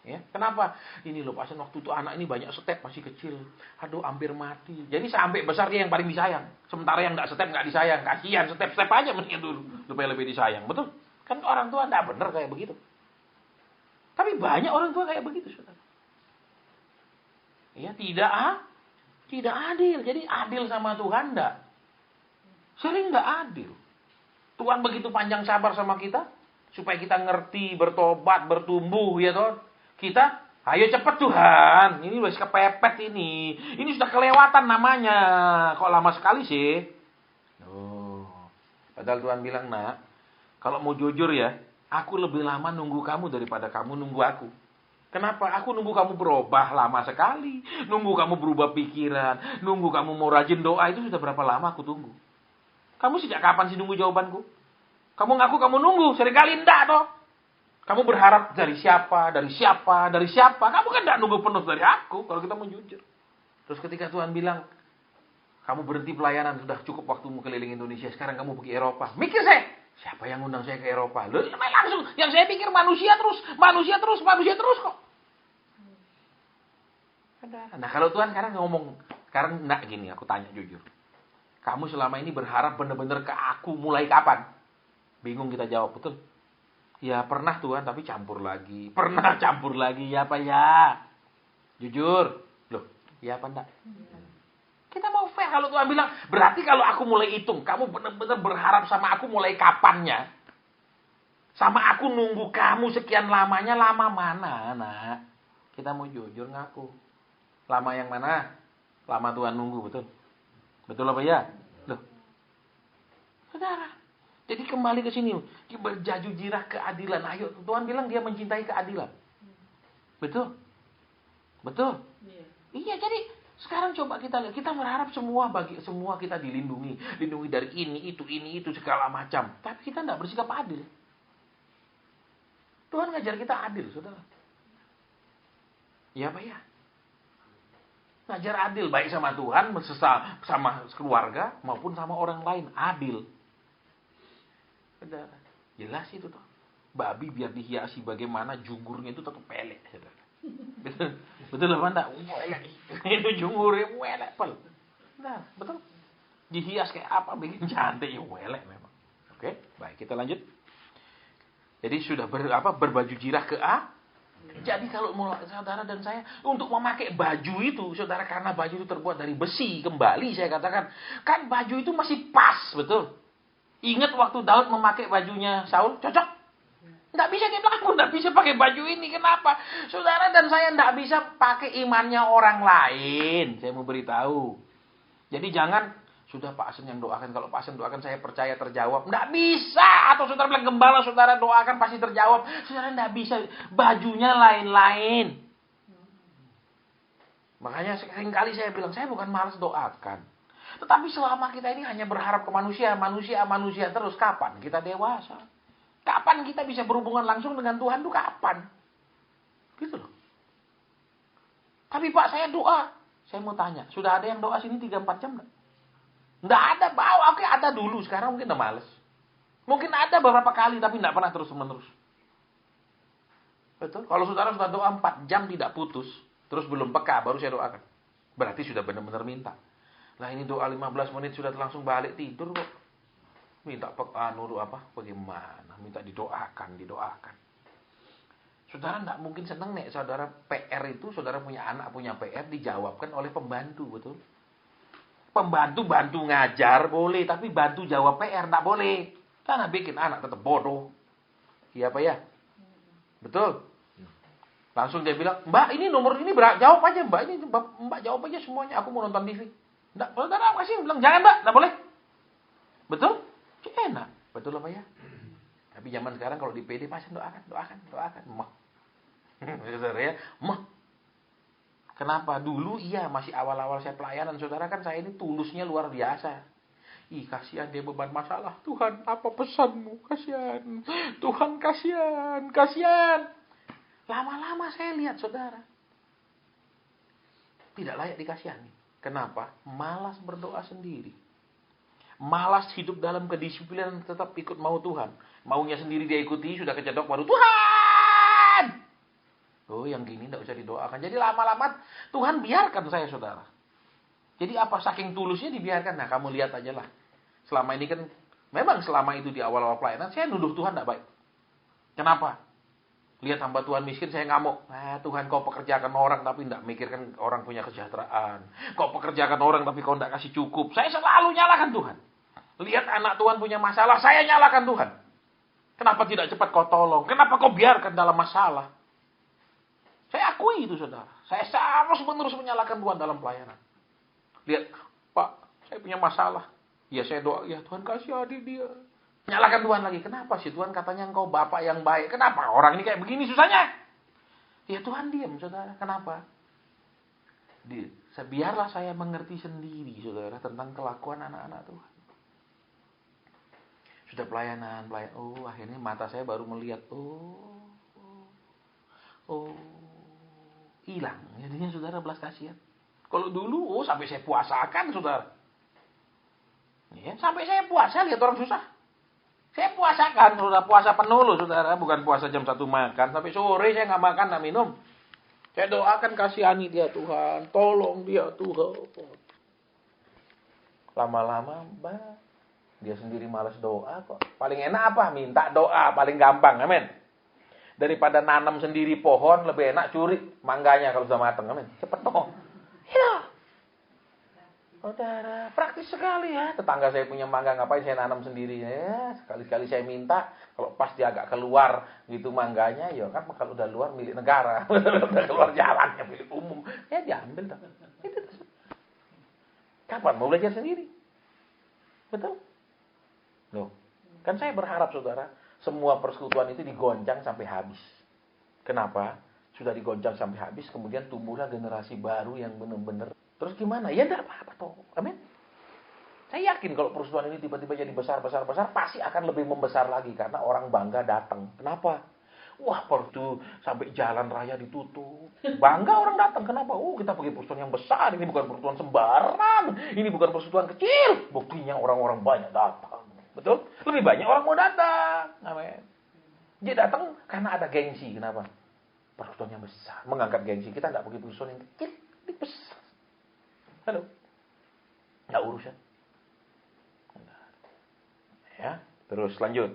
Ya, kenapa? Ini loh Pak Asen waktu itu anak ini banyak step masih kecil. Aduh hampir mati. Jadi sampai besar dia yang paling disayang. Sementara yang enggak step enggak disayang. Kasihan step-step aja mendingan dulu supaya lebih disayang. Betul? Kan orang tua enggak benar kayak begitu. Tapi banyak orang tua kayak begitu, saudara. Ya, tidak adil. Jadi adil sama Tuhan enggak. Sering enggak adil. Tuhan begitu panjang sabar sama kita supaya kita ngerti, bertobat, bertumbuh, ya toh. Kita, ayo cepat Tuhan. Ini udah kepepet ini. Ini sudah kelewatan namanya. Kok lama sekali sih? Oh. Padahal Tuhan bilang, nak, kalau mau jujur ya, aku lebih lama nunggu kamu daripada kamu nunggu aku. Kenapa? Aku nunggu kamu berubah lama sekali. Nunggu kamu berubah pikiran. Nunggu kamu mau rajin doa. Itu sudah berapa lama aku tunggu. Kamu sejak kapan sih nunggu jawabanku? Kamu ngaku kamu nunggu. Seringkali enggak toh. Kamu berharap dari siapa, dari siapa, dari siapa. Kamu kan enggak nunggu penuh dari aku. Kalau kita mau jujur. Terus ketika Tuhan bilang, kamu berhenti pelayanan. Sudah cukup waktumu keliling Indonesia. Sekarang kamu pergi Eropa. Mikir saya. Siapa yang undang saya ke Eropa? Loh, langsung. Yang saya pikir manusia terus. Manusia terus kok. Nah kalau Tuhan sekarang ngomong. Sekarang enggak gini, aku tanya jujur. Kamu selama ini berharap benar-benar ke aku mulai kapan? Bingung kita jawab, betul? Ya pernah Tuhan, tapi campur lagi. Pernah campur lagi, ya apa ya? Jujur. Loh, ya apa enggak? Kita mau fair kalau Tuhan bilang, berarti kalau aku mulai hitung, kamu benar-benar berharap sama aku mulai kapannya? Sama aku nunggu kamu sekian lamanya, lama mana, nak? Kita mau jujur ngaku. Lama yang mana? Lama Tuhan nunggu, betul? Betul apa ya? Loh. Saudara. Jadi kembali ke sini. Berjaju jirah keadilan. Ayo, Tuhan bilang dia mencintai keadilan. Betul? Betul? Iya, jadi sekarang coba kita lihat, kita berharap semua kita dilindungi dari ini itu segala macam. Tapi kita tidak bersikap adil. Tuhan ngajar kita adil, saudara. Ya apa ya? Ngajar adil baik sama Tuhan, sama keluarga maupun sama orang lain, adil. Saudara, jelas itu tuh. Babi biar dihiasi bagaimana jungurnya itu tetap pelek, saudara. Betul apa enggak? Itu jungurnya welek pel. Nah, betul. Dihias kayak apa bikin cantik ya welek memang. Oke, baik kita lanjut. Jadi sudah berbaju jirah ke A. Jadi kalau saudara dan saya untuk memakai baju itu, saudara, karena baju itu terbuat dari besi, kembali saya katakan, kan baju itu masih pas, betul. Ingat waktu Daud memakai bajunya Saul, cocok? Nggak bisa, dia bilang, aku nggak bisa pakai baju ini. Kenapa? Saudara dan saya nggak bisa pakai imannya orang lain. Saya mau beritahu. Jadi jangan, sudah Pak Asen yang doakan. Kalau Pak Asen doakan saya percaya terjawab. Nggak bisa. Atau saudara bilang, gembala saudara doakan pasti terjawab. Saudara nggak bisa. Bajunya lain-lain. Makanya seringkali saya bilang, saya bukan malas doakan. Tetapi selama kita ini hanya berharap ke manusia terus, kapan kita dewasa? Kapan kita bisa berhubungan langsung dengan Tuhan itu kapan? Gitu loh. Tapi Pak, saya doa. Saya mau tanya, sudah ada yang doa sini 3-4 jam enggak? Enggak ada, oke ada dulu. Sekarang mungkin udah males. Mungkin ada beberapa kali, tapi enggak pernah terus-menerus. Betul? Kalau saudara sudah doa 4 jam tidak putus, terus belum peka, baru saya doakan. Berarti sudah benar-benar minta. Lah ini doa 15 menit sudah langsung balik tidur kok. Minta bagaimana? Minta didoakan. Saudara tidak mungkin senang nih, saudara PR itu, saudara punya anak, punya PR, dijawabkan oleh pembantu, betul? Pembantu bantu ngajar, boleh, tapi bantu jawab PR, tidak boleh. Karena bikin anak tetap bodoh. Iya apa ya? Betul? Langsung dia bilang, Mbak ini nomor ini, jawab aja Mbak, ini Mbak jawab aja semuanya, aku mau nonton TV. Tidak, saudara kasih, bilang, jangan Mbak, tidak boleh. Betul? Enak, betul apa ya? Tapi zaman sekarang kalau di PD pasti doakan. Mah. Saudara ya, mah. Kenapa? Dulu iya masih awal-awal saya pelayanan, saudara kan saya ini tulusnya luar biasa. Ih, kasihan dia beban masalah. Tuhan, apa pesanmu? Kasihan. Tuhan, kasihan. Lama-lama saya lihat, saudara, tidak layak dikasihani. Kenapa? Malas berdoa sendiri. Malas hidup dalam kedisiplinan, tetap ikut mau Tuhan. Maunya sendiri dia ikuti, sudah kecedok baru Tuhan. Oh, yang gini tidak usah didoakan. Jadi lama-lama Tuhan biarkan saya, saudara. Jadi apa, saking tulusnya dibiarkan. Nah, kamu lihat aja lah. Selama ini kan, memang selama itu di awal-awal pelayanan, saya nuduh Tuhan tidak baik. Kenapa? Lihat hamba Tuhan miskin, saya ngamuk. Tuhan, kau pekerjakan orang tapi tidak mikirkan orang punya kesejahteraan. Kau pekerjakan orang tapi kau tidak kasih cukup. Saya selalu nyalakan Tuhan. Lihat anak Tuhan punya masalah, saya nyalakan Tuhan. Kenapa tidak cepat kau tolong? Kenapa kau biarkan dalam masalah? Saya akui itu, saudara. Saya terus-menerus menyalahkan Tuhan dalam pelayanan. Lihat, Pak, saya punya masalah. Ya saya doa, ya Tuhan kasihani dia. Nyalakan Tuhan lagi. Kenapa sih Tuhan katanya engkau Bapak yang baik? Kenapa orang ini kayak begini susahnya? Ya Tuhan diam, saudara. Kenapa? Biarlah saya mengerti sendiri, saudara, tentang kelakuan anak-anak Tuhan. Sudah pelayanan. Oh, akhirnya mata saya baru melihat. Hilang. Jadinya saudara belas kasihan. Kalau dulu, sampai saya puasakan, saudara. Ya, sampai saya puasa lihat orang susah. Saya puasakan, saudara, puasa penuh loh, saudara. Bukan puasa jam 1 makan. Sampai sore saya nggak makan, nggak minum. Saya doakan, kasihani dia Tuhan. Tolong dia Tuhan. Lama-lama, dia sendiri malas doa kok. Paling enak apa? Minta doa. Paling gampang, amin. Daripada nanam sendiri pohon, lebih enak curi mangganya kalau sudah matang, amin. Cepet dong. Ya. Saudara, praktis sekali ya. Tetangga saya punya mangga, ngapain saya nanam sendiri? Ya, sekali-sekali saya minta, kalau pas dia agak keluar gitu mangganya, ya kan kalau udah luar milik negara. Udah keluar jalannya milik umum. Ya diambil dah. Itu. Kapan mau belajar sendiri? Betul? Loh, kan saya berharap saudara, semua persekutuan itu digoncang sampai habis. Kenapa? Sudah digoncang sampai habis, kemudian tumbuhlah generasi baru yang benar-benar. Terus gimana? Ya enggak apa-apa toh. Amin. Saya yakin kalau persekutuan ini tiba-tiba jadi besar, pasti akan lebih membesar lagi karena orang bangga datang. Kenapa? Wah, perlu sampai jalan raya ditutup. Bangga orang datang. Kenapa? Kita pergi persekutuan yang besar. Ini bukan persekutuan sembarang. Ini bukan persekutuan kecil. Buktinya orang-orang banyak datang. Betul? Lebih banyak orang mau datang. Amin. Dia datang karena ada gengsi. Kenapa? Persekutuan yang besar. Mengangkat gengsi. Kita enggak pergi persekutuan yang kecil. Ini besar. Halo. Enggak urusan. Ya, terus lanjut.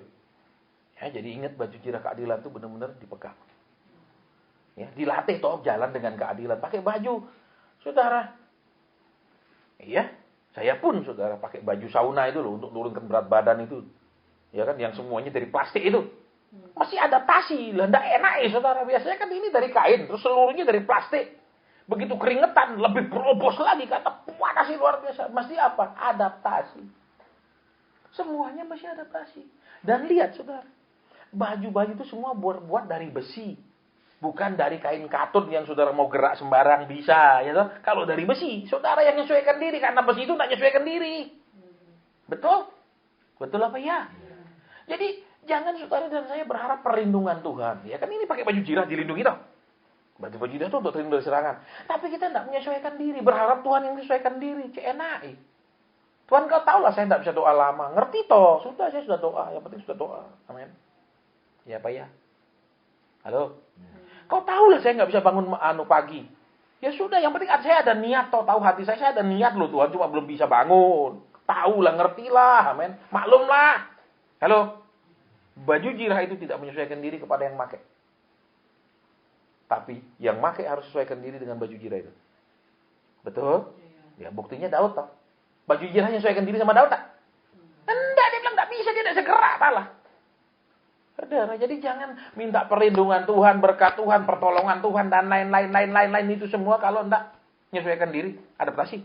Ya, jadi ingat baju jirah keadilan itu benar-benar dipegang. Ya, dilatih toh jalan dengan keadilan, pakai baju. Saudara. Iya, saya pun saudara pakai baju sauna itu loh untuk turunkan berat badan itu. Ya kan yang semuanya dari plastik itu. Masih adaptasi lah, enggak enak ya saudara. Biasanya kan ini dari kain, terus seluruhnya dari plastik. Begitu keringetan, lebih berobos lagi. Kata panas sih luar biasa. Mesti apa? Adaptasi. Semuanya masih adaptasi. Dan lihat saudara. Baju-baju itu semua buat dari besi. Bukan dari kain katun yang saudara mau gerak sembarang bisa. Ya toh? Kalau dari besi, saudara yang menyesuaikan diri. Karena besi itu tidak menyesuaikan diri. Betul? Betul apa ya? Jadi jangan saudara dan saya berharap perlindungan Tuhan. Ya kan ini pakai baju jirah dilindungi toh. Baju-baju itu untuk terhindar dari serangan. Tapi kita tidak menyesuaikan diri. Berharap Tuhan yang menyesuaikan diri. CNAI. Tuhan kau tahu lah saya tidak bisa doa lama. Ngerti toh. Sudah saya sudah doa. Yang penting sudah doa. Amin. Ya Pak ya. Halo. Kau tahu lah saya nggak bisa bangun pagi. Ya sudah. Yang penting saya ada niat toh. Tahu hati saya ada niat loh Tuhan. Cuma belum bisa bangun. Tahu lah. Ngerti lah. Amin. Maklum lah. Halo. Baju jirah itu tidak menyesuaikan diri kepada yang pakai. Tapi yang pakai harus sesuaikan diri dengan baju jirah itu. Betul? Ya buktinya Daud toh. Baju jirahnya sesuaikan diri sama Daud tak? Enggak, dia bilang enggak bisa, dia tidak segerak malah. Saudara, jadi jangan minta perlindungan Tuhan, berkat Tuhan, pertolongan Tuhan dan lain-lain itu semua kalau enggak menyesuaikan diri, adaptasi.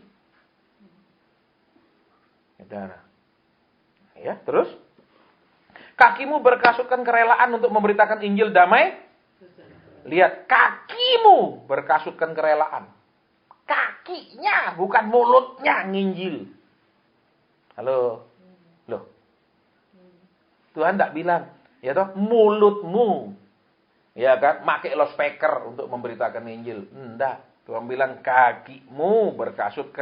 Saudara. Ya, terus kakimu berkasutkan kerelaan untuk memberitakan Injil damai. Lihat, kakimu berkasutkan kerelaan. Kakinya, bukan mulutnya nginjil. Halo. Loh. Tuhan tidak bilang, ya toh, mulutmu. Ya kan, pakai loudspeaker untuk memberitakan Injil. Enggak. Tuhan bilang kakimu berkasut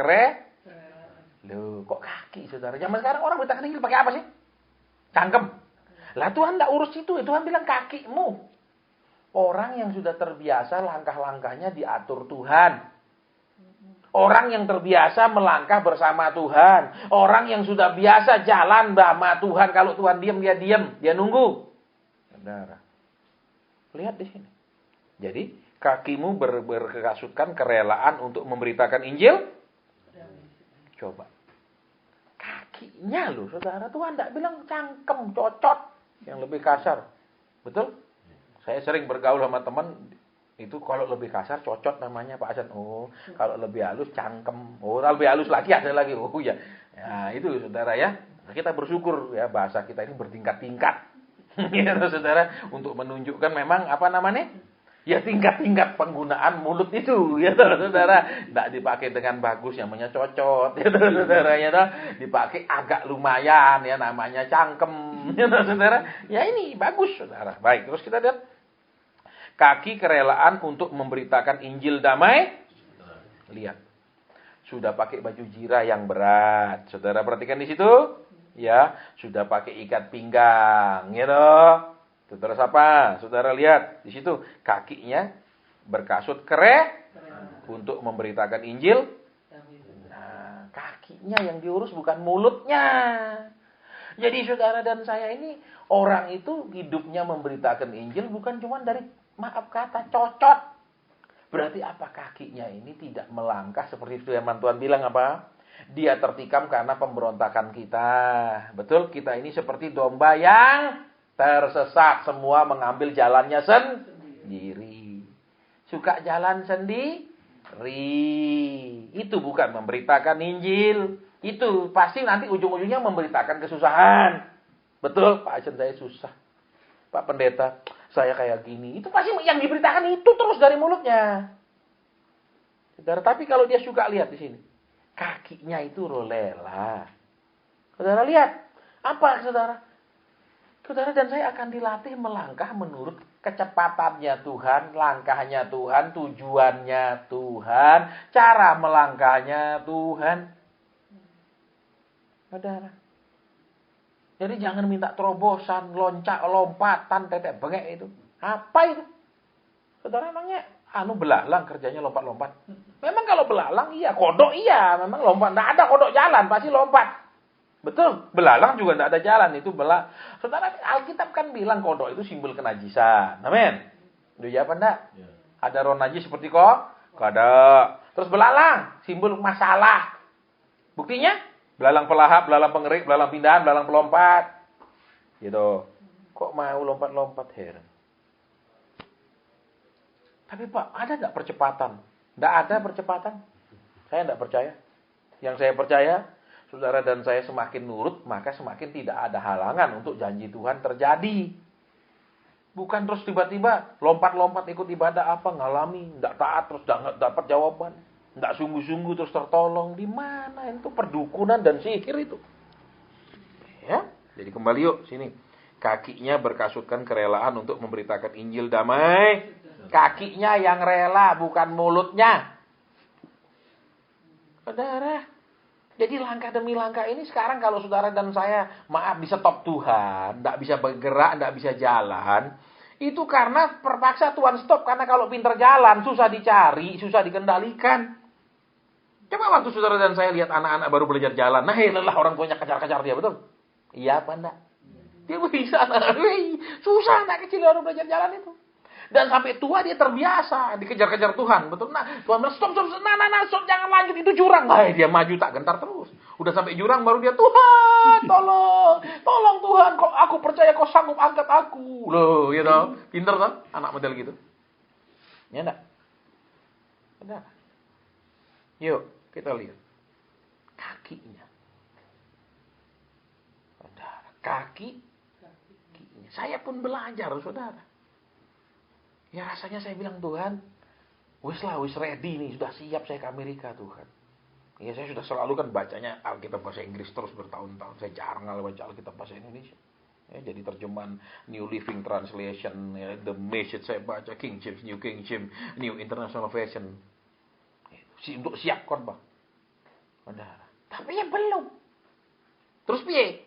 Loh, kok kaki saudara? Zaman sekarang orang beritakan Injil pakai apa sih? Cangkem. Lah Tuhan tidak urus itu. Tuhan bilang kakimu. Orang yang sudah terbiasa langkah-langkahnya diatur Tuhan. Orang yang terbiasa melangkah bersama Tuhan. Orang yang sudah biasa jalan bersama Tuhan. Kalau Tuhan diam, dia diam. Dia nunggu. Saudara. Lihat di sini. Jadi, kakimu berkasutkan kerelaan untuk memberitakan Injil. Coba. Kakinya loh, saudara. Tuhan tidak bilang cangkem, cocot. Yang lebih kasar. Betul? Saya sering bergaul sama teman, itu kalau lebih kasar cocot namanya Pak Hasan. Oh, kalau lebih halus cangkem. Oh, kalau lebih halus lagi ada lagi. Oh ya. Ya, itu saudara ya. Kita bersyukur ya bahasa kita ini bertingkat-tingkat. Ya, saudara, untuk menunjukkan memang apa namanya? Ya tingkat-tingkat penggunaan mulut itu, ya saudara. Tidak dipakai dengan bagus, namanya cocot, ya saudara. Ya dipakai agak lumayan, ya namanya cangkem, ya saudara. Ya ini bagus, saudara. Baik, terus kita lihat kaki kerelaan untuk memberitakan Injil damai. Lihat, sudah pakai baju jira yang berat, saudara perhatikan di situ, ya sudah pakai ikat pinggang, gitu. Saudara siapa? Saudara lihat di situ kakinya berkasut kere untuk memberitakan Injil. Nah, kakinya yang diurus bukan mulutnya. Jadi saudara dan saya ini orang itu hidupnya memberitakan Injil bukan cuma dari maaf kata cocot. Berarti apa kakinya ini tidak melangkah seperti firman Tuhan bilang apa? Dia tertikam karena pemberontakan kita. Betul, kita ini seperti domba yang tersesat, semua mengambil jalannya sendiri. Suka jalan sendiri. Itu bukan memberitakan Injil. Itu pasti nanti ujung-ujungnya memberitakan kesusahan. Betul, Pak Ajen saya susah. Pak Pendeta, saya kayak gini. Itu pasti yang diberitakan itu terus dari mulutnya. Saudara, tapi kalau dia suka lihat di sini. Kakinya itu rela. Saudara lihat. Apa saudara? Saudara dan saya akan dilatih melangkah menurut kecepatannya Tuhan, langkahnya Tuhan, tujuannya Tuhan, cara melangkahnya Tuhan. Saudara. Jadi jangan minta terobosan, lompatan, tetek bengek itu. Apa itu? Saudara emangnya belalang kerjanya lompat-lompat. Memang kalau belalang iya, kodok iya, memang lompat. Tidak ada kodok jalan, pasti lompat. Betul, belalang juga tidak ada jalan, itu Saudara, Alkitab kan bilang kodok itu simbol kenajisan. Amin. Itu ya apa enggak? Ya. Ada roh najis seperti kodok. Terus belalang, simbol masalah. Buktinya? Belalang pelahap, belalang pengerik, belalang pindahan, belalang pelompat. Gitu. Kok mau lompat-lompat, heran. Tapi Pak, ada enggak percepatan? Enggak ada percepatan. Saya enggak percaya. Yang saya percaya, saudara dan saya semakin nurut, maka semakin tidak ada halangan untuk janji Tuhan terjadi. Bukan terus tiba-tiba lompat-lompat ikut ibadah apa, ngalami, tidak taat, terus tidak dapat jawaban. Tidak sungguh-sungguh terus tertolong. Di mana itu perdukunan dan sihir itu. Ya, jadi kembali yuk sini. Kakinya berkasutkan kerelaan untuk memberitakan Injil damai. Kakinya yang rela, bukan mulutnya. Saudara, jadi langkah demi langkah ini sekarang kalau saudara dan saya, maaf, bisa stop Tuhan, tidak bisa bergerak, tidak bisa jalan, itu karena terpaksa Tuhan stop. Karena kalau pinter jalan, susah dicari, susah dikendalikan. Coba waktu saudara dan saya lihat anak-anak baru belajar jalan, nah lelah orang tuanya kejar-kejar dia, betul? Iya apa enggak? Dia bisa, susah anak kecil baru belajar jalan itu. Dan sampai tua dia terbiasa dikejar-kejar Tuhan, betul? Nah, Tuhan bilang stop, stop, jangan lanjut, itu jurang. Nah, dia maju tak gentar terus. Udah sampai jurang baru dia, Tuhan, tolong Tuhan, kok aku percaya kau sanggup angkat aku. Loh, gitu. Pinter kan anak model gitu. Ya enggak? Benar. Yuk, kita lihat kakinya. Saudara, kakinya. Saya pun belajar, saudara. Ya rasanya saya bilang, Tuhan, wis ready nih, sudah siap saya ke Amerika, Tuhan. Ya saya sudah selalu kan bacanya Alkitab bahasa Inggris terus bertahun-tahun. Saya jarang baca Alkitab bahasa Indonesia. Ya, jadi terjemahan New Living Translation, ya, The Message saya baca, King James, New King James, New International Version. Untuk siap khotbah. Saudara. Tapi ya belum. Terus piye?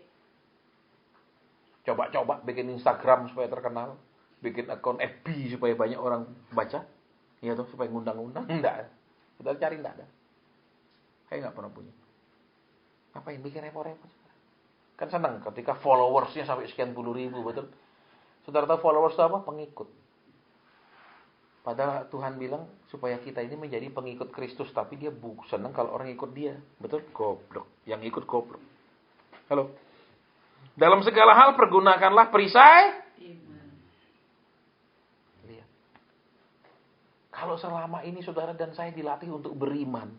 Coba bikin Instagram supaya terkenal. Bikin akun FB supaya banyak orang baca. Ya tuh, supaya ngundang-undang. Enggak. Sudah cari enggak ada. Saya enggak pernah punya. Ngapain bikin repot-repot? Kan senang ketika followersnya sampai sekian puluh ribu, betul? Saudara tahu followers itu apa? Pengikut. Padahal Tuhan bilang supaya kita ini menjadi pengikut Kristus. Tapi dia senang kalau orang ikut dia. Betul? Goblok. Yang ikut goblok. Halo? Dalam segala hal pergunakanlah perisai. Kalau selama ini saudara dan saya dilatih untuk beriman,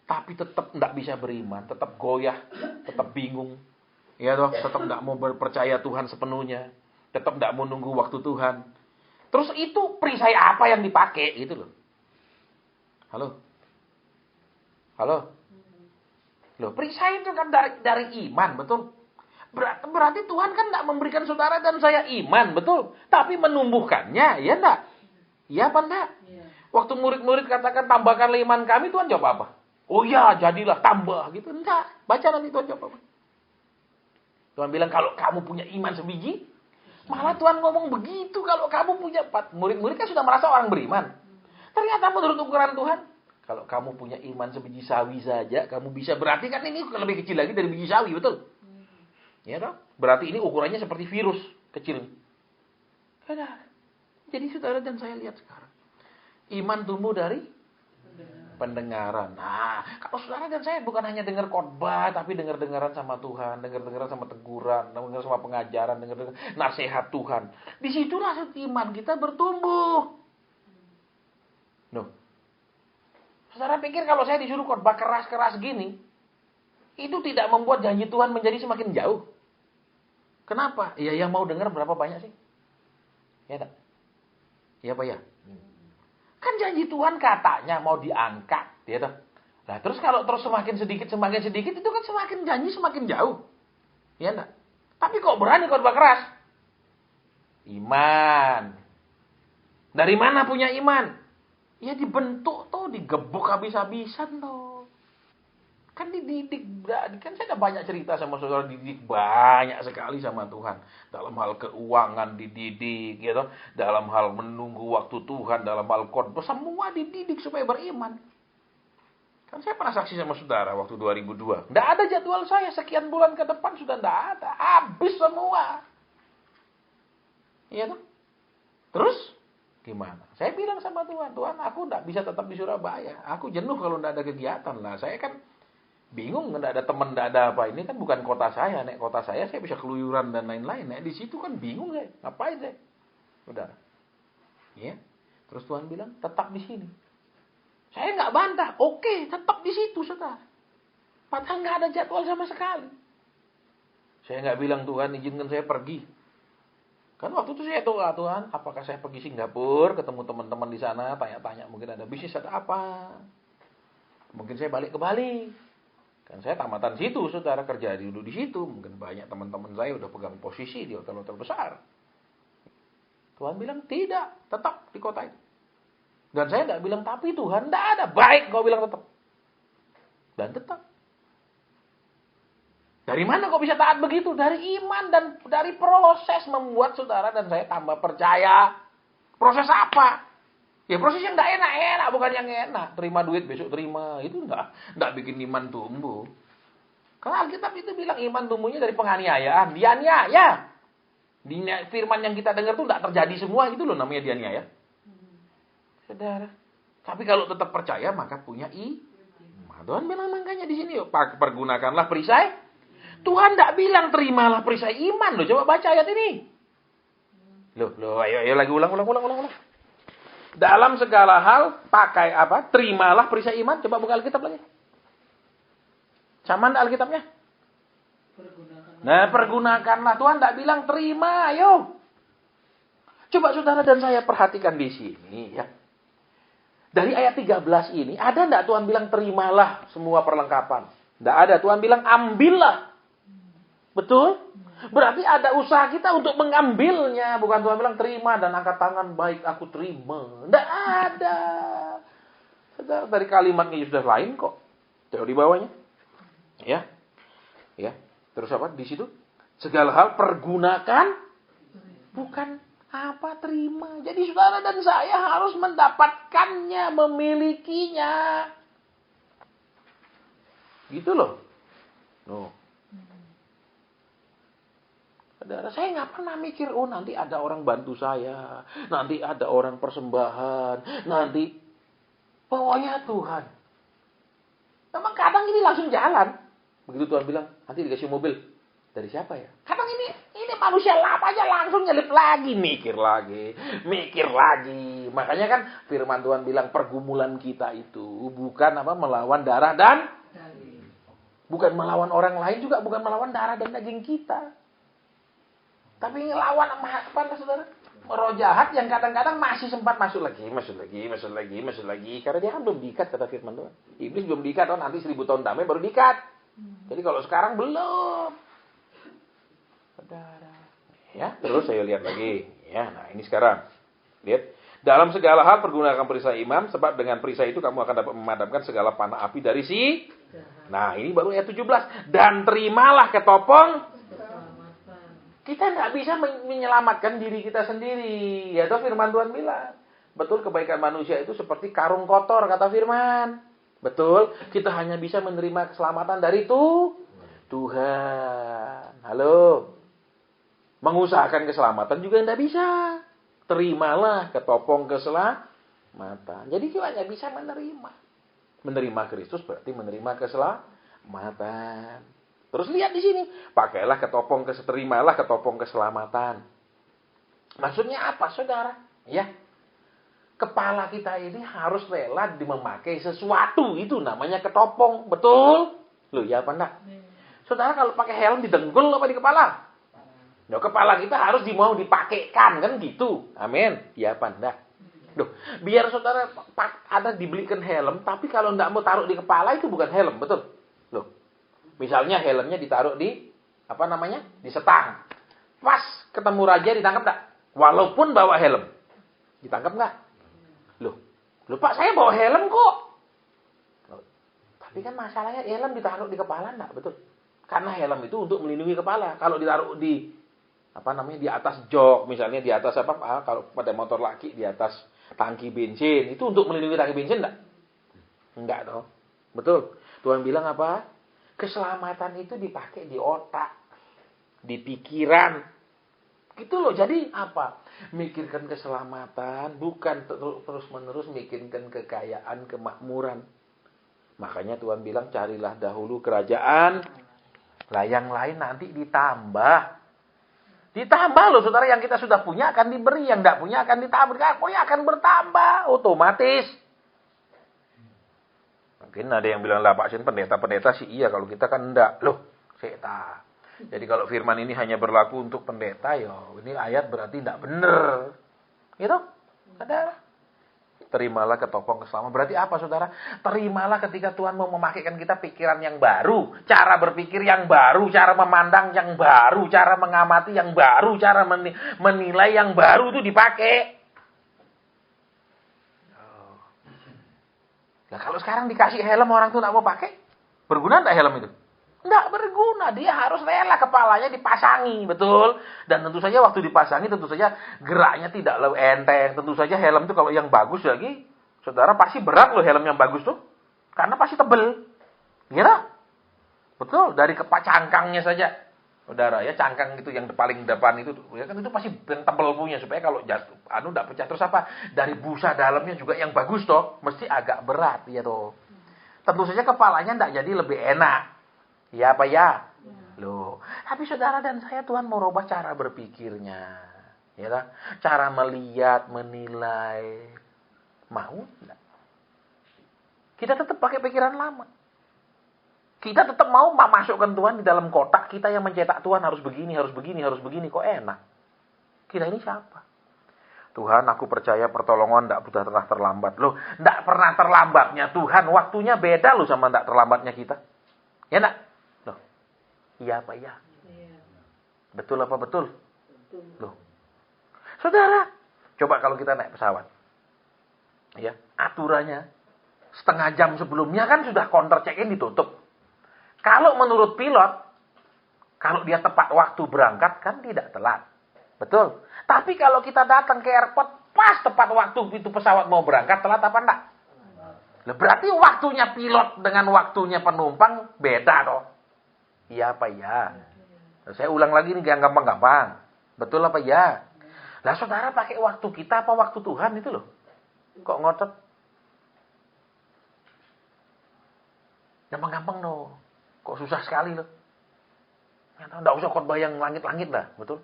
tapi tetap tidak bisa beriman, tetap goyah, tetap bingung, ya toh, tetap tidak mau percaya Tuhan sepenuhnya, tetap tidak mau nunggu waktu Tuhan. Terus itu perisai apa yang dipakai gitu loh. Halo? Halo? Loh, perisai itu kan dari iman, betul? Berarti Tuhan kan tidak memberikan saudara dan saya iman, betul? Tapi menumbuhkannya, ya enggak? Iya apa enggak? Waktu murid-murid katakan tambahkanlah iman kami, Tuhan jawab apa? Oh ya, jadilah tambah gitu. Enggak, baca nanti Tuhan jawab apa. Tuhan bilang kalau kamu punya iman sebiji, malah Tuhan ngomong begitu kalau kamu punya 4. Murid-murid kan sudah merasa orang beriman. Ternyata menurut ukuran Tuhan, kalau kamu punya iman sebiji sawi saja, kamu bisa, berarti kan ini lebih kecil lagi dari biji sawi, betul? Ya dong? Berarti ini ukurannya seperti virus kecil. Jadi saudara dan saya lihat sekarang. Iman tumbuh dari pendengaran. Nah, kalau saudara dan saya bukan hanya dengar khotbah, tapi dengar-dengaran sama Tuhan, dengar-dengaran sama teguran, dengar sama pengajaran, dengar nasihat Tuhan. Disitulah iman kita bertumbuh. Loh. Saudara pikir kalau saya disuruh khotbah keras-keras gini, itu tidak membuat janji Tuhan menjadi semakin jauh? Kenapa? Ya yang mau dengar berapa banyak sih? Ya tak? Ya apa ya? Kan janji Tuhan katanya mau diangkat, ya tak? Nah terus kalau terus semakin sedikit itu kan semakin janji semakin jauh. Ya tak? Tapi kok berani khotbah keras? Iman. Dari mana punya iman? Ya dibentuk tuh, digebuk habis-habisan tuh. Kan dididik, kan saya ada banyak cerita sama saudara, dididik banyak sekali sama Tuhan. Dalam hal keuangan dididik, gitu. Dalam hal menunggu waktu Tuhan, dalam hal khotbah, semua dididik supaya beriman. Kan saya pernah saksi sama saudara waktu 2002. Nggak ada jadwal saya, sekian bulan ke depan sudah nggak ada. Habis semua. Iya tuh. Terus, gimana? Saya bilang sama Tuhan, Tuhan aku nggak bisa tetap di Surabaya. Aku jenuh kalau nggak ada kegiatan lah. Saya kan bingung, nggak ada teman, nggak ada apa. Ini kan bukan kota saya. Nek kota saya bisa keluyuran dan lain-lain. Nek di situ kan bingung saya. Ngapain saya? Udah. Ya. Terus Tuhan bilang, tetap di sini. Saya nggak bantah. Oke, tetap di situ, saudara. Padahal nggak ada jadwal sama sekali. Saya nggak bilang, Tuhan izinkan saya pergi. Kan waktu itu saya doa, Tuhan, apakah saya pergi Singapura, ketemu teman-teman di sana, tanya-tanya, mungkin ada bisnis, ada apa. Mungkin saya balik ke Bali. Kan saya tamatan situ, saudara, kerja dulu di situ. Mungkin banyak teman-teman saya udah pegang posisi di hotel-hotel besar. Tuhan bilang, tidak, tetap di kota itu. Dan saya tidak bilang, tapi Tuhan, tidak ada. Baik, kau bilang tetap. Dan tetap. Dari mana kau bisa taat begitu? Dari iman dan dari proses membuat saudara dan saya tambah percaya. Proses apa? Ya proses yang tidak enak-enak, bukan yang enak. Terima duit, besok terima. Itu tidak bikin iman tumbuh. Karena Alkitab itu bilang iman tumbuhnya dari penganiayaan. Dianiaya. Di firman yang kita dengar itu tidak terjadi semua. Itu loh namanya dianiaya. Saudara. Tapi kalau tetap percaya, maka punya iman. Tuhan bilang makanya di sini, yuk, pergunakanlah perisai. Tuhan tidak bilang terimalah perisai iman. Loh, coba baca ayat ini. Loh, ayo lagi ulang. Dalam segala hal, pakai apa? Terimalah perisai iman. Coba buka Alkitab lagi. Sama enggak Alkitabnya? Nah, pergunakanlah. Tuhan tidak bilang terima, ayo. Coba saudara dan saya perhatikan di sini, ya. Dari ayat 13 ini, ada enggak Tuhan bilang terimalah semua perlengkapan? Tidak ada. Tuhan bilang ambillah. Betul? Berarti ada usaha kita untuk mengambilnya. Bukan Tuhan bilang terima dan angkat tangan, baik aku terima. Tidak ada. Dari kalimatnya sudah lain kok. Coba di bawahnya. Ya. Terus apa? Di situ. Segala hal pergunakan. Bukan apa terima. Jadi saudara dan saya harus mendapatkannya, memilikinya. Gitu loh. Saudara, saya nggak pernah mikir, nanti ada orang bantu saya, nanti ada orang persembahan, nanti pokoknya Tuhan. Memang kadang ini langsung jalan. Begitu Tuhan bilang, nanti dikasih mobil. Dari siapa ya? Kadang ini manusia lama aja langsung nyelip lagi, mikir lagi. Makanya kan firman Tuhan bilang pergumulan kita itu bukan melawan darah dan bukan melawan orang lain, juga bukan melawan darah dan daging kita. Tapi ngelawan apa saudara? roh jahat yang kadang-kadang masih sempat masuk lagi. Karena dia kan belum diikat, kata firman Tuhan. Iblis belum diikat, nanti 1000 tahun damai baru diikat. Jadi kalau sekarang belum. Saudara. Ya, terus saya lihat lagi. Ya, nah ini sekarang. Lihat. Dalam segala hal pergunakan perisai iman, sebab dengan perisai itu kamu akan dapat memadamkan segala panah api dari si. Nah, ini baru ayat 17. Dan terimalah ketopong. Kita nggak bisa menyelamatkan diri kita sendiri. Ya toh firman Tuhan bilang. Betul, kebaikan manusia itu seperti karung kotor, kata firman. Betul, kita hanya bisa menerima keselamatan dari Tuhan. Halo. Mengusahakan keselamatan juga nggak bisa. Terimalah ketopong keselamatan. Jadi kita hanya bisa menerima. Menerima Kristus berarti menerima keselamatan. Terus lihat di sini, pakailah terimalah ketopong keselamatan. Maksudnya apa, saudara? Ya, kepala kita ini harus rela memakai sesuatu, itu namanya ketopong, betul? Loh, ya apa enggak? Saudara kalau pakai helm didengkul apa di kepala? Nah, kepala kita harus mau dipakaikan, kan gitu. Amin. Ya apa enggak? Duh, biar saudara ada dibelikan helm, tapi kalau enggak mau taruh di kepala itu bukan helm, betul? Loh. Misalnya helmnya ditaruh di di setang. Pas ketemu raja ditangkap enggak? Walaupun bawa helm. Ditangkap enggak? Loh, Pak saya bawa helm kok. Loh, tapi kan masalahnya helm ditaruh di kepala enggak, betul? Karena helm itu untuk melindungi kepala. Kalau ditaruh di di atas jok, misalnya di atas kalau pada motor laki di atas tangki bensin, itu untuk melindungi tangki bensin enggak? Enggak toh. Betul. Tuhan bilang apa? Keselamatan itu dipakai di otak, di pikiran. Gitu loh. Jadi apa? Mikirkan keselamatan, bukan terus-menerus mikirkan kekayaan, kemakmuran. Makanya Tuhan bilang carilah dahulu kerajaan, lah yang lain nanti ditambah. Ditambah loh saudara, yang kita sudah punya akan diberi, yang tidak punya akan ditambah, pokoknya akan bertambah otomatis. Mungkin ada yang bilang lah Pak Sin pendeta sih iya, kalau kita kan enggak. Loh, seta. Jadi kalau firman ini hanya berlaku untuk pendeta, ini ayat berarti tidak benar. Gitu? Saudara. Terimalah ketopong keselamatan. Berarti apa saudara? Terimalah ketika Tuhan mau memakaikan kita pikiran yang baru. Cara berpikir yang baru. Cara memandang yang baru. Cara mengamati yang baru. Cara menilai yang baru itu dipakai. Nah kalau sekarang dikasih helm orang tuh tidak mau pakai. Berguna tidak helm itu? Tidak berguna. Dia harus rela kepalanya dipasangi. Betul. Dan tentu saja waktu dipasangi tentu saja geraknya tidak lebih enteng. Tentu saja helm itu kalau yang bagus lagi. Saudara pasti berat loh helm yang bagus tuh. Karena pasti tebel. Kira? Betul. Dari cangkangnya saja. Saudara ya cangkang itu yang paling depan itu. Ya kan itu pasti yang tebel punya. Supaya kalau jatuh. Tidak pecah. Terus apa? Dari busa dalamnya juga yang bagus toh. Mesti agak berat. Ya toh. Tentu saja kepalanya tidak jadi lebih enak. Ya apa ya? Loh, tapi saudara dan saya Tuhan mau rubah cara berpikirnya. Ya kan? Cara melihat, menilai. Mau enggak? Kita tetap pakai pikiran lama. Kita tetap mau masukkan Tuhan di dalam kotak kita yang mencetak Tuhan harus begini, harus begini, harus begini. Kok enak? Kita ini siapa? Tuhan, aku percaya pertolongan tidak pernah terlambat. Loh, tidak pernah terlambatnya Tuhan. Waktunya beda loh sama tidak terlambatnya kita. Ya enggak? Iya apa ya? Betul apa betul? Loh. Saudara, coba kalau kita naik pesawat. Ya, aturannya setengah jam sebelumnya kan sudah counter check-in ditutup. Kalau menurut pilot, kalau dia tepat waktu berangkat kan tidak telat. Betul. Tapi kalau kita datang ke airport pas tepat waktu itu pesawat mau berangkat, telat apa enggak? Berarti waktunya pilot dengan waktunya penumpang beda toh. Iya apa ya? Saya ulang lagi nih yang gampang-gampang. Betul apa ya? Lah saudara pakai waktu kita apa waktu Tuhan itu loh? Kok ngotot? Gampang-gampang loh. Kok susah sekali loh? Nggak usah khotbah yang langit-langit lah, betul?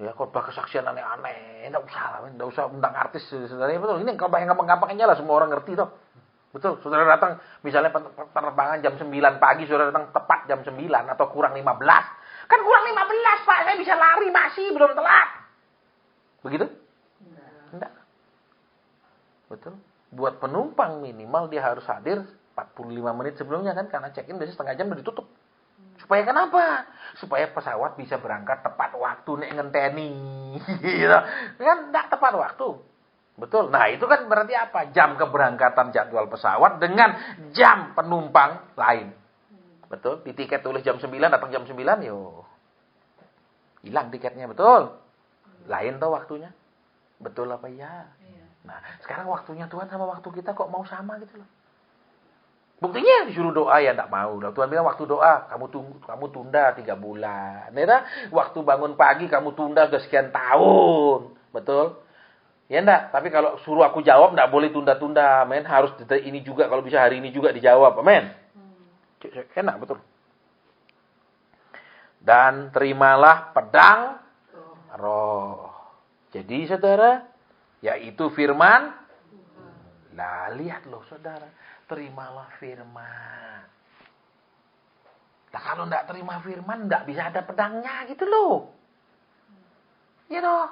Ya khotbah kesaksian aneh-aneh, nggak usah lah, nggak usah undang artis sebenarnya betul. Ini khotbah yang gampang-gampang aja lah, semua orang ngerti toh. Betul, saudara datang, misalnya penerbangan jam 9 pagi, saudara datang tepat jam 9 atau kurang 15. Kan kurang 15, Pak, saya bisa lari masih, belum telat. Begitu? Enggak. Betul. Buat penumpang minimal dia harus hadir 45 menit sebelumnya kan, karena check-in biasanya setengah jam udah ditutup. Supaya kenapa? Supaya pesawat bisa berangkat tepat waktu nek ngenteni. Gitu. Kan enggak tepat waktu. Betul. Nah, itu kan berarti apa? Jam keberangkatan jadwal pesawat dengan jam penumpang lain. Betul. Di tiket tulis jam 9, datang jam 9, yo. Hilang tiketnya, betul. Lain tuh waktunya. Betul apa ya? Nah, sekarang waktunya Tuhan sama waktu kita kok mau sama gitu loh. Buktinya disuruh doa ya enggak mau. Tuhan bilang waktu doa kamu tunda 3 bulan. Ya, waktu bangun pagi kamu tunda udah sekian tahun. Betul? Ya enggak, tapi kalau suruh aku jawab enggak boleh tunda-tunda. Amin, harus ini juga, kalau bisa hari ini juga dijawab. Amin. Enak, betul. Dan terimalah pedang roh. Jadi saudara, yaitu firman. Nah, lihat loh saudara, terimalah firman. Nah, kalau enggak terima firman, enggak bisa ada pedangnya gitu loh. Ya toh.